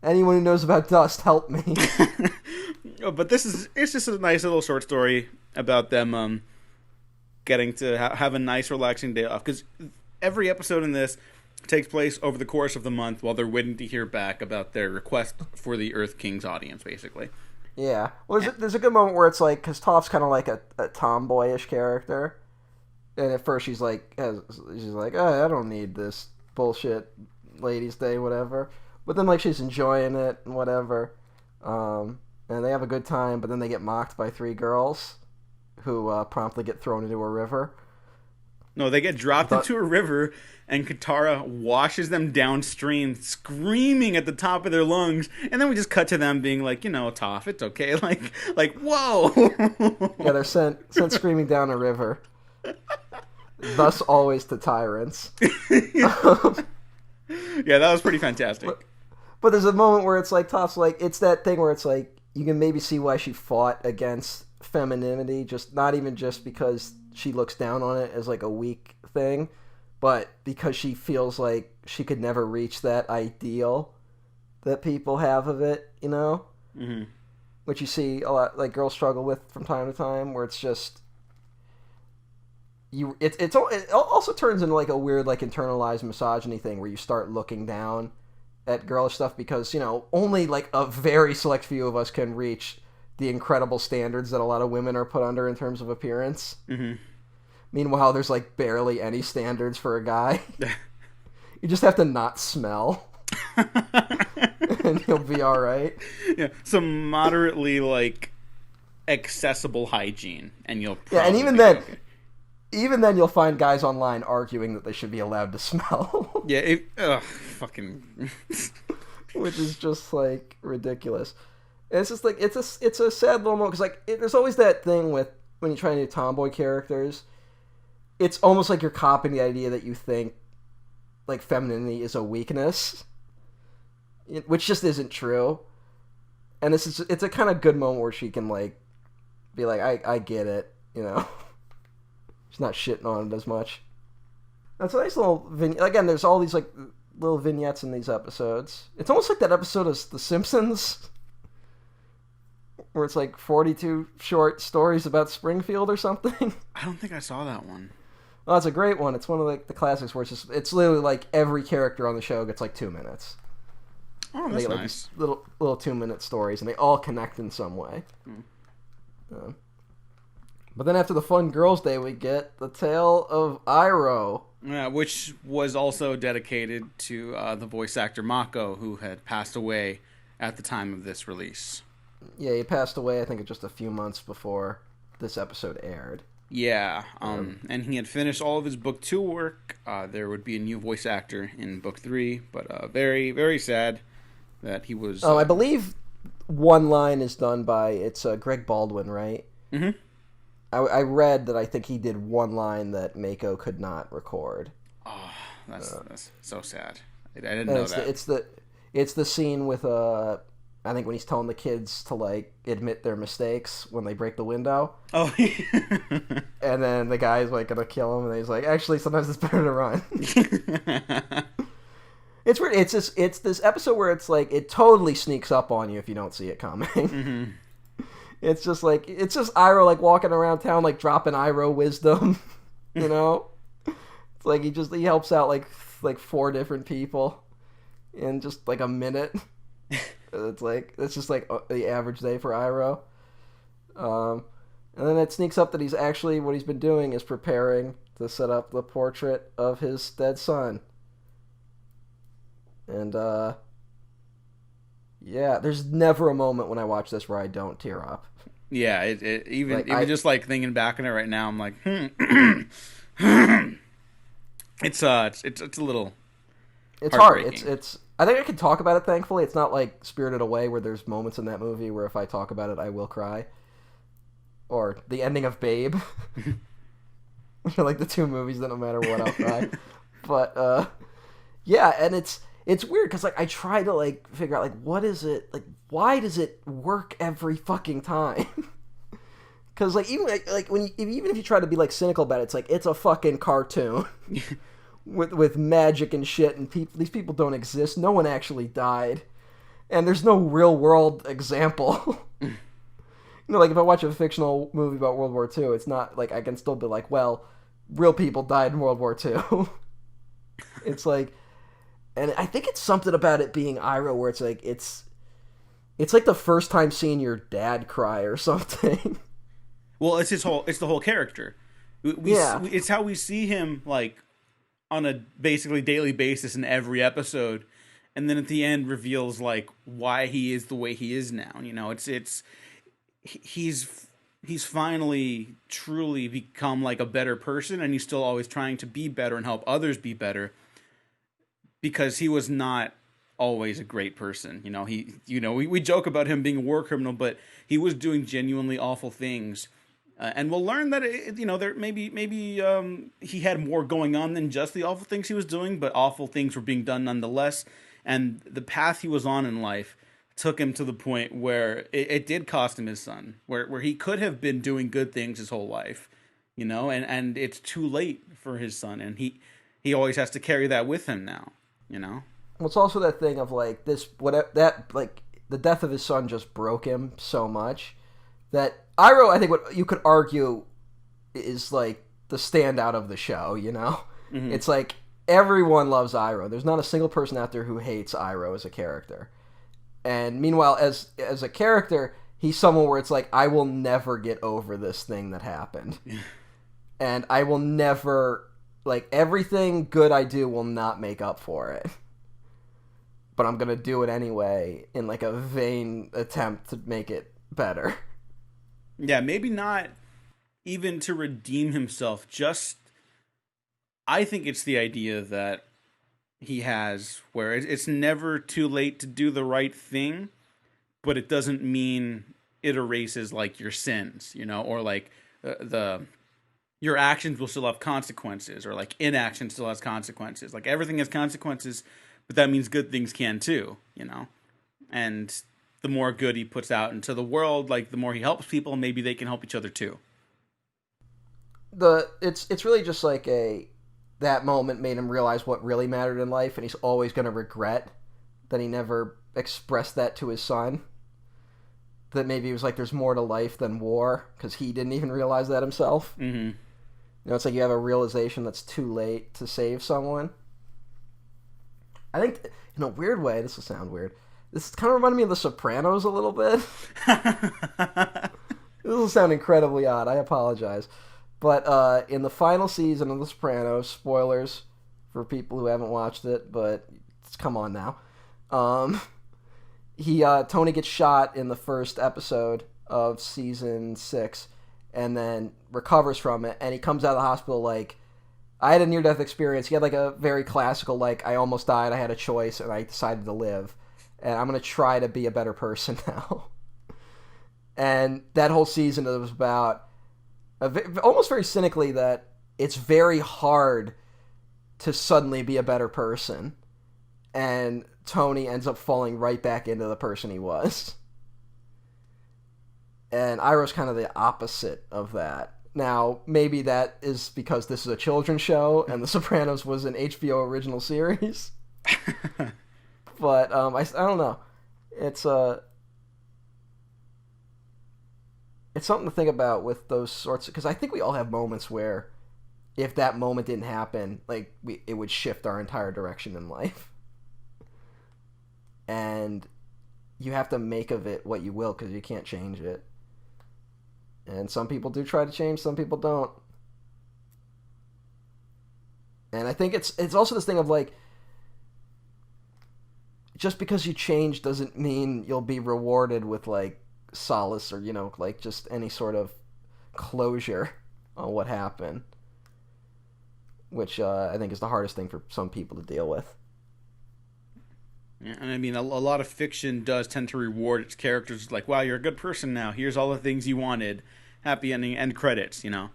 Anyone who knows about dust, help me. But it's just a nice little short story about them getting to have a nice relaxing day off, because every episode in this takes place over the course of the month while they're waiting to hear back about their request for the Earth King's audience, basically. Yeah. Well, there's a good moment where it's like, because Toph's kind of like a tomboyish character, and at first she's like, oh, I don't need this bullshit ladies' day, whatever. But then like she's enjoying it and whatever, and they have a good time. But then they get mocked by 3 girls, who promptly get thrown into a river. No, they get dropped into a river, and Katara washes them downstream, screaming at the top of their lungs. And then we just cut to them being like, Toph, it's okay. Like, whoa. Yeah, they're sent screaming down a river. Thus always to tyrants. Yeah, that was pretty fantastic. But there's a moment where it's like, Toph's like, it's that thing where it's like, you can maybe see why she fought against femininity, just not even just because she looks down on it as like a weak thing, but because she feels like she could never reach that ideal that people have of it, Mm-hmm. Which you see a lot, like girls struggle with from time to time, where it's just it also turns into like a weird like internalized misogyny thing where you start looking down at girlish stuff because only like a very select few of us can reach the incredible standards that a lot of women are put under in terms of appearance. Mm-hmm. Meanwhile, there's like barely any standards for a guy. You just have to not smell, and you'll be all right. Yeah, some moderately like accessible hygiene, and you'll and even then, you'll find guys online arguing that they should be allowed to smell. Yeah, fucking, which is just like ridiculous. And it's just like it's a sad little moment because like there's always that thing with when you try to do tomboy characters. It's almost like you're copying the idea that you think like femininity is a weakness, which just isn't true. And it's a kind of good moment where she can like be like, I get it, She's not shitting on it as much. That's a nice little again, there's all these like little vignettes in these episodes. It's almost like that episode of The Simpsons where it's like 42 short stories about Springfield or something. I don't think I saw that one. Oh, it's a great one. It's one of like the classics where it's literally like every character on the show gets like 2 minutes. Oh, that's they get, like, nice. These little 2-minute stories, and they all connect in some way. But then after the fun girls' day, we get the tale of Iroh. Yeah, which was also dedicated to the voice actor Mako, who had passed away at the time of this release. Yeah, he passed away, I think, just a few months before this episode aired. Yeah, and he had finished all of his Book 2 work. There would be a new voice actor in Book 3, but very, very sad that he was... I believe one line is done by... It's Greg Baldwin, right? Mm-hmm. I read that I think he did one line that Mako could not record. Oh, that's so sad. I didn't know that. It's the scene with I think when he's telling the kids to like admit their mistakes when they break the window. Oh. And then the guy's like gonna kill him, and he's like, actually, sometimes it's better to run. It's weird. It's this episode where it's like it totally sneaks up on you if you don't see it coming. Mm-hmm. It's just Iroh like walking around town like dropping Iroh wisdom, It's It's like he helps out like 4 different people in just like a minute. It's just like the average day for Iroh. And then it sneaks up that he's actually what he's been doing is preparing to set up the portrait of his dead son. And yeah, there's never a moment when I watch this where I don't tear up. Yeah, even just like thinking back on it right now, I'm like, it's a little. It's hard. It's. I think I can talk about it. Thankfully, it's not like Spirited Away where there's moments in that movie where if I talk about it, I will cry. Or the ending of Babe. Like the 2 movies that no matter what I'll cry. But yeah, and it's weird because like I try to like figure out like what is it like why does it work every fucking time? Because like even if you try to be like cynical about it, it's like it's a fucking cartoon with magic and shit, and these people don't exist. No one actually died, and there's no real world example. Like if I watch a fictional movie about World War II, it's not like I can still be like, well, real people died in World War II. It's like, and I think it's something about it being Iroh where it's like it's like the first time seeing your dad cry or something. Well, it's the whole character. It's how we see him like on a basically daily basis in every episode, and then at the end reveals like why he is the way he is now. He's finally truly become like a better person, and he's still always trying to be better and help others be better because he was not always a great person. We joke about him being a war criminal, but he was doing genuinely awful things. And we'll learn that there maybe he had more going on than just the awful things he was doing, but awful things were being done nonetheless. And the path he was on in life took him to the point where it did cost him his son, where he could have been doing good things his whole life, and it's too late for his son, and he always has to carry that with him now. Well, it's also that thing of like the death of his son just broke him so much that Iroh, I think what you could argue is like the standout of the show, Mm-hmm. It's like everyone loves Iroh. There's not a single person out there who hates Iroh as a character. And meanwhile, as a character, he's someone where it's like, I will never get over this thing that happened. And I will never, like, everything good I do will not make up for it. But I'm going to do it anyway in, like, a vain attempt to make it better. Yeah, maybe not even to redeem himself. Just, I think it's the idea that he has where it's never too late to do the right thing, but it doesn't mean it erases like your sins, or like your actions will still have consequences, or like inaction still has consequences. Like everything has consequences, but that means good things can too, and the more good he puts out into the world, like the more he helps people, maybe they can help each other too. It's really just like that moment made him realize what really mattered in life, and he's always going to regret that he never expressed that to his son. That maybe it was like there's more to life than war, because he didn't even realize that himself. Mm-hmm. It's like you have a realization that's too late to save someone. I think, in a weird way, this will sound weird, this kind of reminded me of The Sopranos a little bit. This will sound incredibly odd, I apologize. But in the final season of The Sopranos, spoilers for people who haven't watched it, but come on now. Tony gets shot in the first episode of season 6, and then recovers from it, and he comes out of the hospital like, I had a near-death experience. He had like a very classical, like, I almost died, I had a choice, and I decided to live, and I'm going to try to be a better person now. And that whole season, it was about almost very cynically that it's very hard to suddenly be a better person, and Tony ends up falling right back into the person he was. And Iroh's kind of the opposite of that. Now, maybe that is because this is a children's show and The Sopranos was an HBO original series. But I don't know. It's something to think about with those sorts, because I think we all have moments where if that moment didn't happen, like it would shift our entire direction in life. And you have to make of it what you will, because you can't change it. And some people do try to change, some people don't. And I think it's also this thing of like, just because you change doesn't mean you'll be rewarded with like solace or, you know, like just any sort of closure on what happened, which I think is the hardest thing for some people to deal with. Yeah, and I mean, a lot of fiction does tend to reward its characters like, wow, you're a good person now. Here's all the things you wanted. Happy ending, end credits, you know?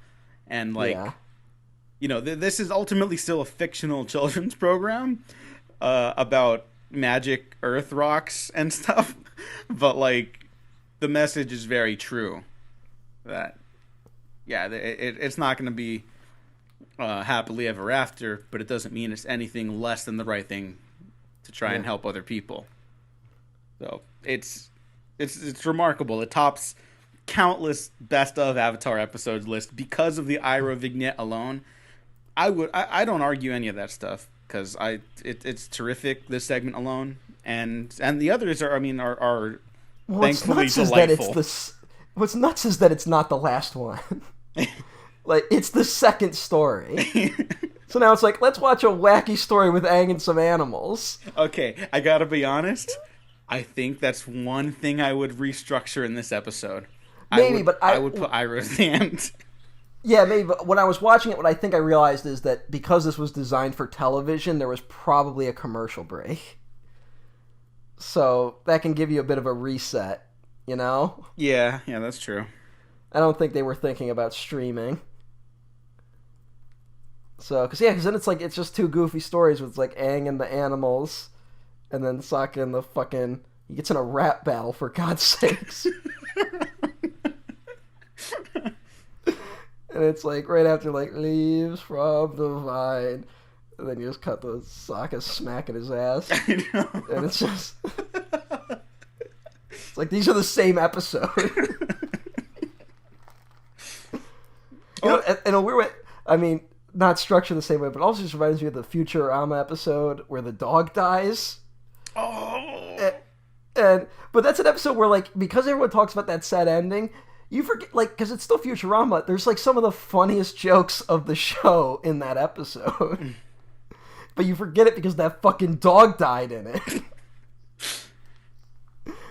And like, Yeah. you know, this is ultimately still a fictional children's program about magic earth rocks and stuff. But like, the message is very true. That, yeah, it's not going to be happily ever after, but it doesn't mean it's anything less than the right thing to try and help other people. So it's remarkable. It tops countless best of Avatar episodes list because of the Iroh vignette alone. I don't argue any of that stuff because it's terrific, this segment alone, and the others are thankfully delightful. What's nuts is that it's not the last one. Like, it's the second story. So now it's like, let's watch a wacky story with Aang and some animals. Okay, I gotta be honest. I think that's one thing I would restructure in this episode. Maybe, but I would put Iroh's hand. Yeah, maybe, but when I was watching it, what I think I realized is that because this was designed for television, there was probably a commercial break. So that can give you a bit of a reset, you know? Yeah, that's true. I don't think they were thinking about streaming. So, because then it's just two goofy stories with like Aang and the animals, and then Sokka and the fucking... He gets in a rap battle, for God's sakes. And it's like right after like leaves from the vine, and then you just cut the Sokka smacking his ass. I know. And it's just... It's like these are the same episode. You know, in a weird way, I mean, not structured the same way, but also just reminds me of the Futurama episode where the dog dies. Oh. But that's an episode where, like, because everyone talks about that sad ending, you forget, like, because it's still Futurama, there's, like, some of the funniest jokes of the show in that episode. But you forget it because that fucking dog died in it.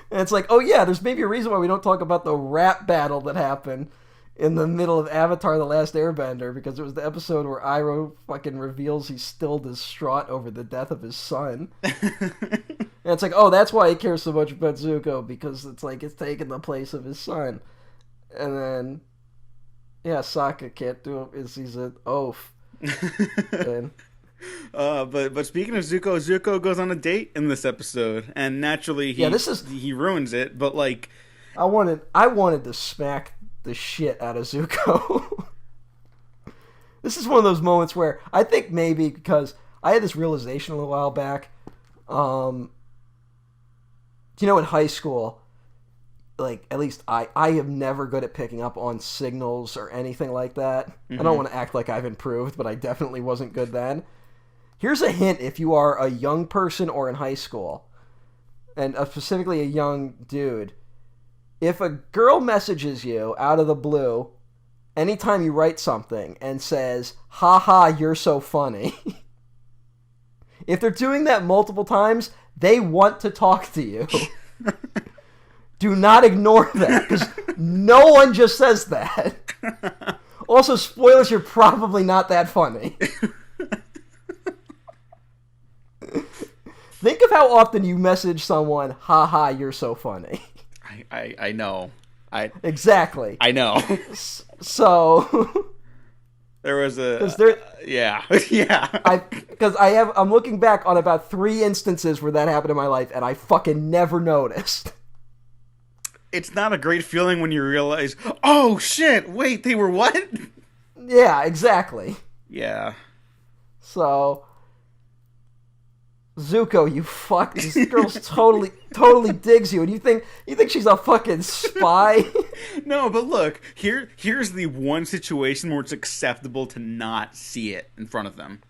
And it's like, oh yeah, there's maybe a reason why we don't talk about the rap battle that happened in the middle of Avatar: The Last Airbender, because it was the episode where Iroh fucking reveals he's still distraught over the death of his son. And it's like, oh, that's why he cares so much about Zuko, because it's like it's taking the place of his son. And then, yeah, Sokka can't do it. He's an oaf. And, but speaking of Zuko goes on a date in this episode, and naturally he ruins it. But like, I wanted to smack the shit out of Zuko. This is one of those moments where I think maybe because I had this realization a little while back. You know, in high school, like, at least I am never good at picking up on signals or anything like that. Mm-hmm. I don't want to act like I've improved, but I definitely wasn't good then. Here's a hint if you are a young person or in high school, and specifically a young dude. If a girl messages you out of the blue, anytime you write something and says, haha, you're so funny, if they're doing that multiple times, they want to talk to you. Do not ignore that, because no one just says that. Also, spoilers, you're probably not that funny. Think of how often you message someone, haha, you're so funny. I know. Exactly. I know. So... There was a... yeah. I'm looking back on about 3 instances where that happened in my life, and I fucking never noticed. It's not a great feeling when you realize, oh shit, wait, they were what? Yeah, exactly. Yeah. So, Zuko, you fuck. This girl's totally digs you, and you think she's a fucking spy? No, but look, here's the one situation where it's acceptable to not see it in front of them.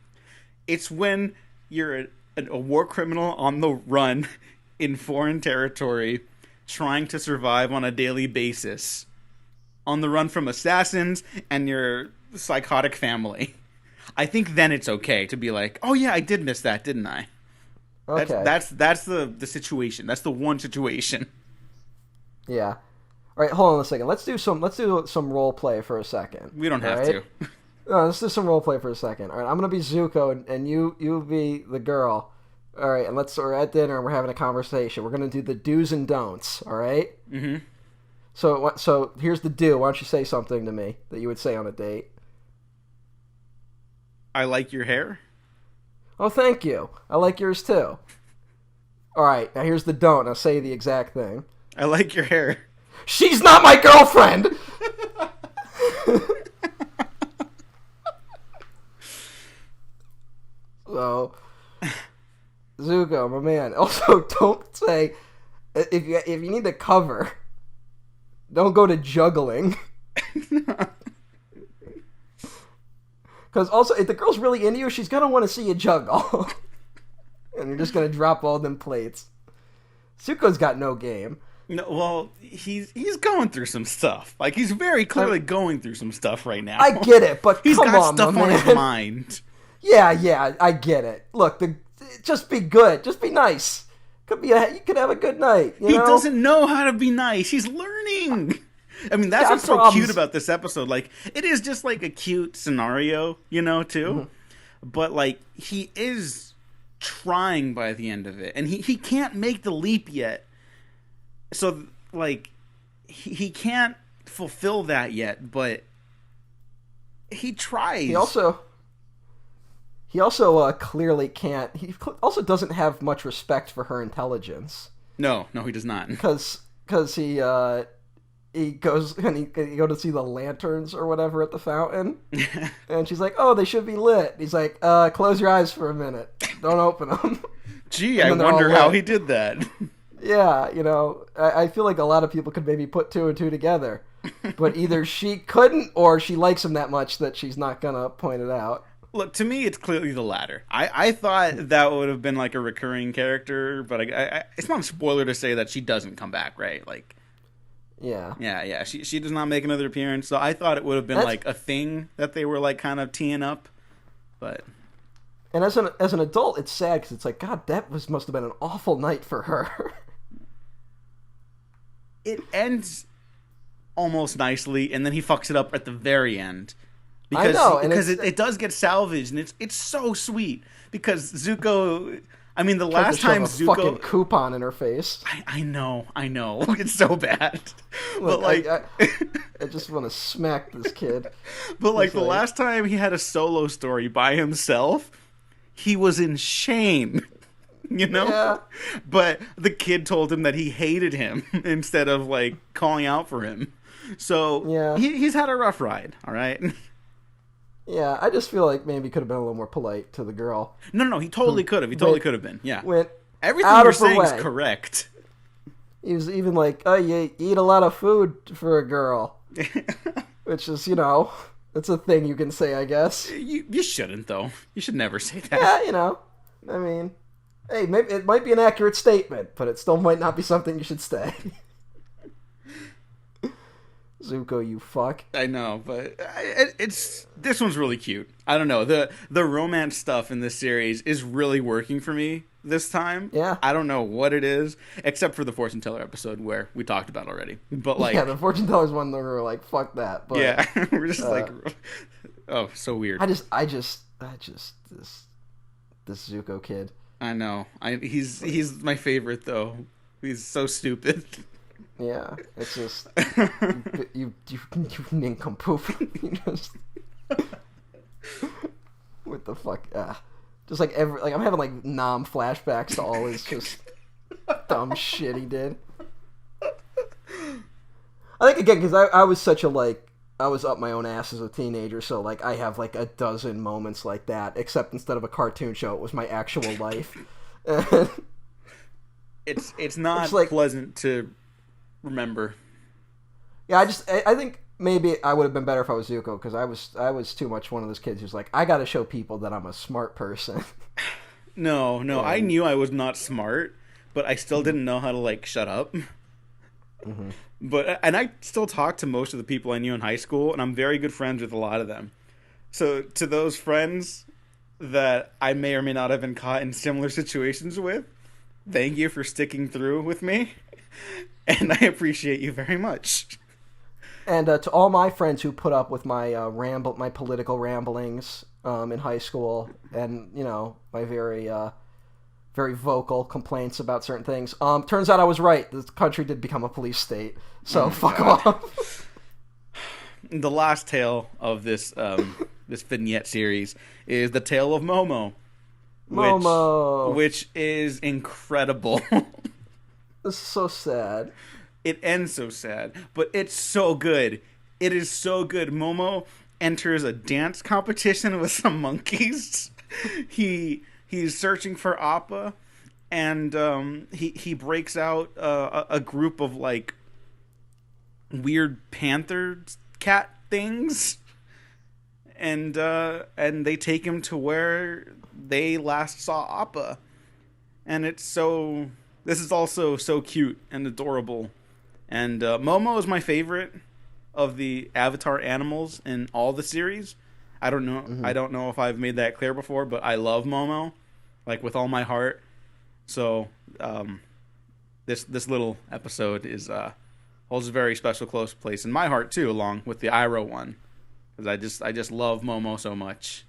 It's when you're a war criminal on the run in foreign territory, trying to survive on a daily basis, on the run from assassins and your psychotic family. I think then it's okay to be like, oh yeah, I did miss that, didn't I? Okay. That's the situation. That's the one situation. Yeah. All right, hold on a second. Let's do some role play for a second. We don't have to. No, let's do some role play for a second. All right, I'm gonna be Zuko, and you be the girl. All right, and we're at dinner and we're having a conversation. We're gonna do the do's and don'ts. All right. Mm-hmm. So here's the do. Why don't you say something to me that you would say on a date? I like your hair. Oh, thank you. I like yours too. All right, now here's the don't. Now say the exact thing. I like your hair. She's not my girlfriend! So, Zuko, my man. Also, don't say, if you need to cover, don't go to juggling. Because also, if the girl's really into you, she's going to want to see you juggle. And you're just going to drop all them plates. Zuko's got no game. No, well, he's going through some stuff. Like, he's very clearly going through some stuff right now. I get it, but he's come got on, stuff my on man. his mind. Yeah, I get it. Look, just be good. Just be nice. You could have a good night. You know? Doesn't know how to be nice. He's learning. I mean, that's what's so cute about this episode. Like, it is just like a cute scenario, too. Mm-hmm. But, like, he is trying by the end of it. And he can't make the leap yet. So, like, he can't fulfill that yet, but he tries. He also clearly can't. He also doesn't have much respect for her intelligence. No, he does not. Because he goes and he go to see the lanterns or whatever at the fountain, and she's like, "Oh, they should be lit." He's like, "Close your eyes for a minute. Don't open them." Gee, I wonder how he did that. Yeah, I feel like a lot of people could maybe put two and two together, but either she couldn't or she likes him that much that she's not gonna point it out. Look, to me, it's clearly the latter. I thought that would have been like a recurring character, but it's not a spoiler to say that she doesn't come back, right? Like, yeah. She does not make another appearance. So I thought it would have been like a thing that they were like kind of teeing up, but. And as an adult, it's sad because it's like, God, that must have been an awful night for her. It ends almost nicely, and then he fucks it up at the very end. Because, I know, because it does get salvaged, and it's so sweet. Because Zuko, I mean, the last time Zuko, fucking coupon in her face. I know, it's so bad. Look, but like, I just want to smack this kid. But like the last time he had a solo story by himself, he was in shame. Yeah. But the kid told him that he hated him instead of like calling out for him. So yeah, he's had a rough ride. All right. Yeah, I just feel like maybe he could have been a little more polite to the girl. No, he totally could have. He totally could have been. Yeah. Everything you're saying is correct. He was even like, "Oh, you eat a lot of food for a girl," which is, it's a thing you can say, I guess. You shouldn't, though. You should never say that. Yeah, I mean, hey, maybe it might be an accurate statement, but it still might not be something you should say. Zuko, you fuck. I know, but this one's really cute. I don't know, the romance stuff in this series is really working for me this time. Yeah, I don't know what it is, except for the fortune teller episode where we talked about already. But like, yeah, the fortune teller's one that we were like, fuck that. But, yeah, we're just like, oh, so weird. I just this Zuko kid. I know. He's my favorite though. He's so stupid. Yeah, it's just you nincompoop. What the fuck? Just like I'm having like Nam flashbacks to all his just dumb shit he did. I think again because I was such a I was up my own ass as a teenager, so like I have like a dozen moments like that. Except instead of a cartoon show, it was my actual life. And it's not it's like, pleasant to remember. yeah, I think maybe I would have been better if I was Zuko, because I was too much one of those kids who's like, I got to show people that I'm a smart person. No, I knew I was not smart, but I still didn't know how to like shut up. But and I still talk to most of the people I knew in high school, and I'm very good friends with a lot of them. So to those friends that I may or may not have been caught in similar situations with, thank you for sticking through with me, and I appreciate you very much. And to all my friends who put up with my my political ramblings in high school, and my very very vocal complaints about certain things. Turns out I was right. The country did become a police state, so fuck off. The last tale of this this vignette series is the tale of Momo. Which is incredible. This is so sad. It ends so sad, but it's so good. It is so good. Momo enters a dance competition with some monkeys. He's searching for Appa, and he breaks out a group of like weird panther cat things, and they take him to where they last saw Appa, and this is also so cute and adorable. And Momo is my favorite of the Avatar animals in all the series. I don't know. I don't know if I've made that clear before, but I love Momo, like with all my heart. So this little episode holds a very special, close place in my heart too, along with the Iroh one, because I just love Momo so much.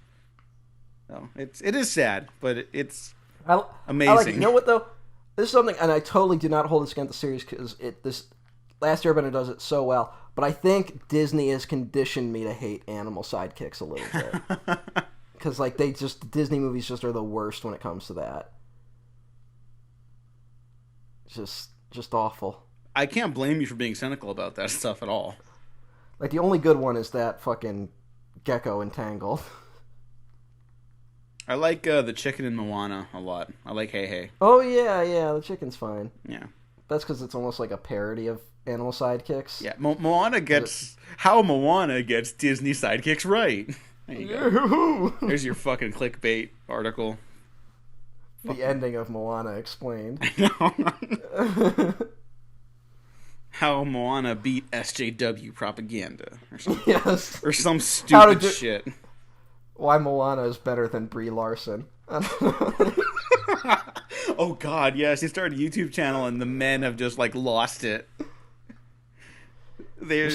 So it is sad, but it's amazing. I like it. You know what though? This is something, and I totally do not hold this against the series, because this Last Airbender does it so well. But I think Disney has conditioned me to hate animal sidekicks a little bit, because like Disney movies just are the worst when it comes to that. Just awful. I can't blame you for being cynical about that stuff at all. Like the only good one is that fucking gecko entangled. I like the chicken in Moana a lot. I like Hey Hey. Oh yeah, the chicken's fine. Yeah. That's because it's almost like a parody of animal sidekicks. Yeah, Moana gets Disney sidekicks right. There you go. There's your fucking clickbait article. The ending of Moana explained. I know. How Moana beat SJW propaganda or something. Yes. Or some stupid shit. Why Moana is better than Brie Larson. Oh god, yes. He started a YouTube channel and the men have just like lost it. I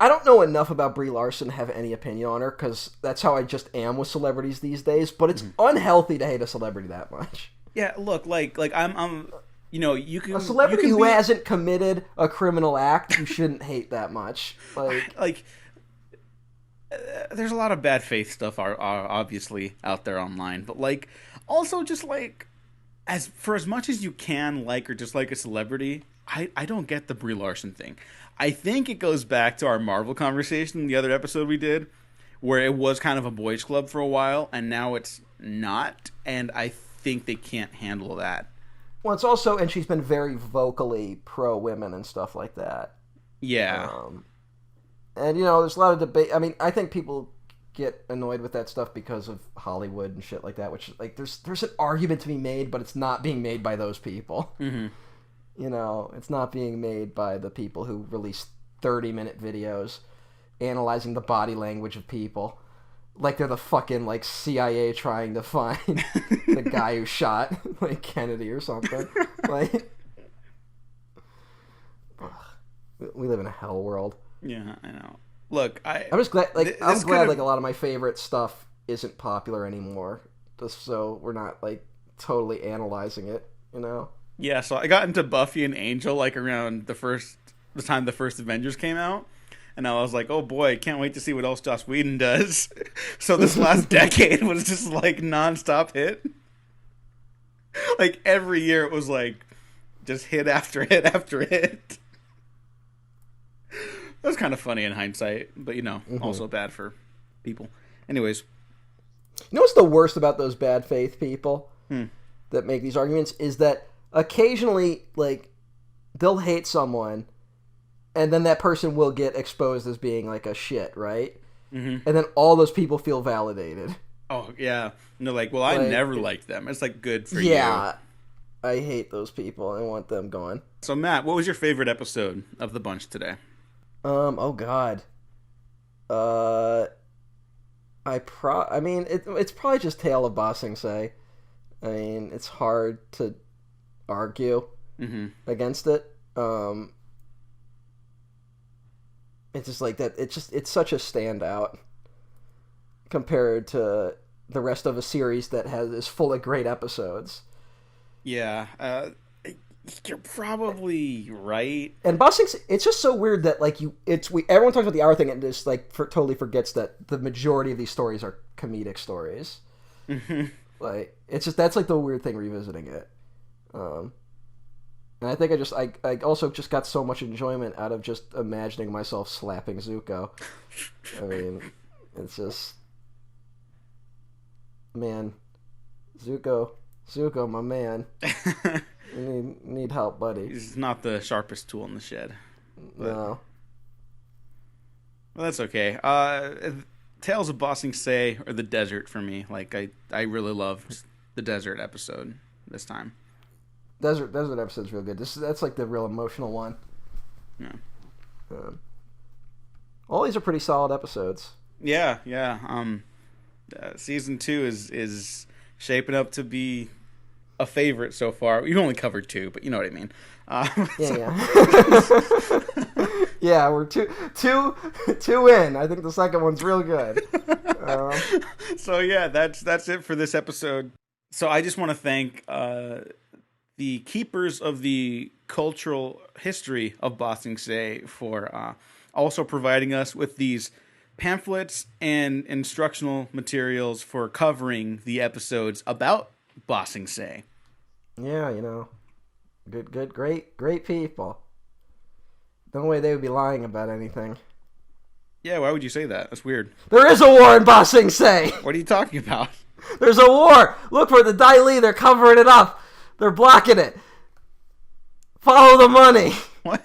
don't know enough about Brie Larson to have any opinion on her, because that's how I just am with celebrities these days, but it's unhealthy to hate a celebrity that much. Yeah, look, like I'm you can... A celebrity who hasn't committed a criminal act, you shouldn't hate that much. Like there's a lot of bad faith stuff are obviously out there online, but like also just like as much as you can like or dislike a celebrity, I don't get the Brie Larson thing. I think it goes back to our Marvel conversation, the other episode we did, where it was kind of a boys' club for a while, and now it's not, and I think they can't handle that. Well, it's also, and she's been very vocally pro-women and stuff like that. Yeah. And, there's a lot of debate. I mean, I think people get annoyed with that stuff because of Hollywood and shit like that, which, like, there's an argument to be made, but it's not being made by those people. Mm-hmm. It's not being made by the people who release 30-minute videos analyzing the body language of people. Like they're the fucking, like, CIA trying to find the guy who shot, like, Kennedy or something. Like, we live in a hell world. Yeah, I know. Look, I'm just glad, like, I'm glad, like, a lot of my favorite stuff isn't popular anymore, just so we're not, like, totally analyzing it, Yeah, so I got into Buffy and Angel like around the time the first Avengers came out, and I was like, oh boy, can't wait to see what else Joss Whedon does. So this last decade was just like nonstop hit. Like every year it was like just hit after hit after hit. That was kind of funny in hindsight, but also bad for people. Anyways. You know what's the worst about those bad faith people? that make these arguments is that occasionally, like, they'll hate someone, and then that person will get exposed as being, like, a shit, right? Mm-hmm. And then all those people feel validated. Oh, yeah. And they're like, well, I never liked them. It's like, good for you. Yeah. I hate those people. I want them gone. So, Matt, what was your favorite episode of the bunch today? Oh, God. I mean, it's probably just Tale of Ba Sing Se. I mean, it's hard to argue against it. It's just like that. It's such a standout compared to the rest of a series that is full of great episodes. Yeah, you're probably right. And Ba Sing Se, it's just so weird that like everyone talks about the hour thing and just like totally forgets that the majority of these stories are comedic stories. Like it's just that's like the weird thing revisiting it. And I think I also just got so much enjoyment out of just imagining myself slapping Zuko. I mean, it's just, man, Zuko, my man. You need help, buddy. He's not the sharpest tool in the shed. No. Well, that's okay. Tales of Ba Sing Se or the desert for me. Like I really loved the desert episode this time. Desert episode's real good. That's like the real emotional one. Yeah. All these are pretty solid episodes. Yeah. Season 2 is shaping up to be a favorite so far. We've only covered 2, but you know what I mean. Yeah, we're two in. I think the second one's real good. So yeah, that's it for this episode. So I just want to thank the keepers of the cultural history of Ba Sing Se for also providing us with these pamphlets and instructional materials for covering the episodes about Ba Sing Se. Yeah, good, great people. No way they would be lying about anything. Yeah, why would you say that? That's weird. There is a war in Ba Sing Se! What are you talking about? There's a war! Look for the Dai Li, they're covering it up! They're blocking it! Follow the money! What?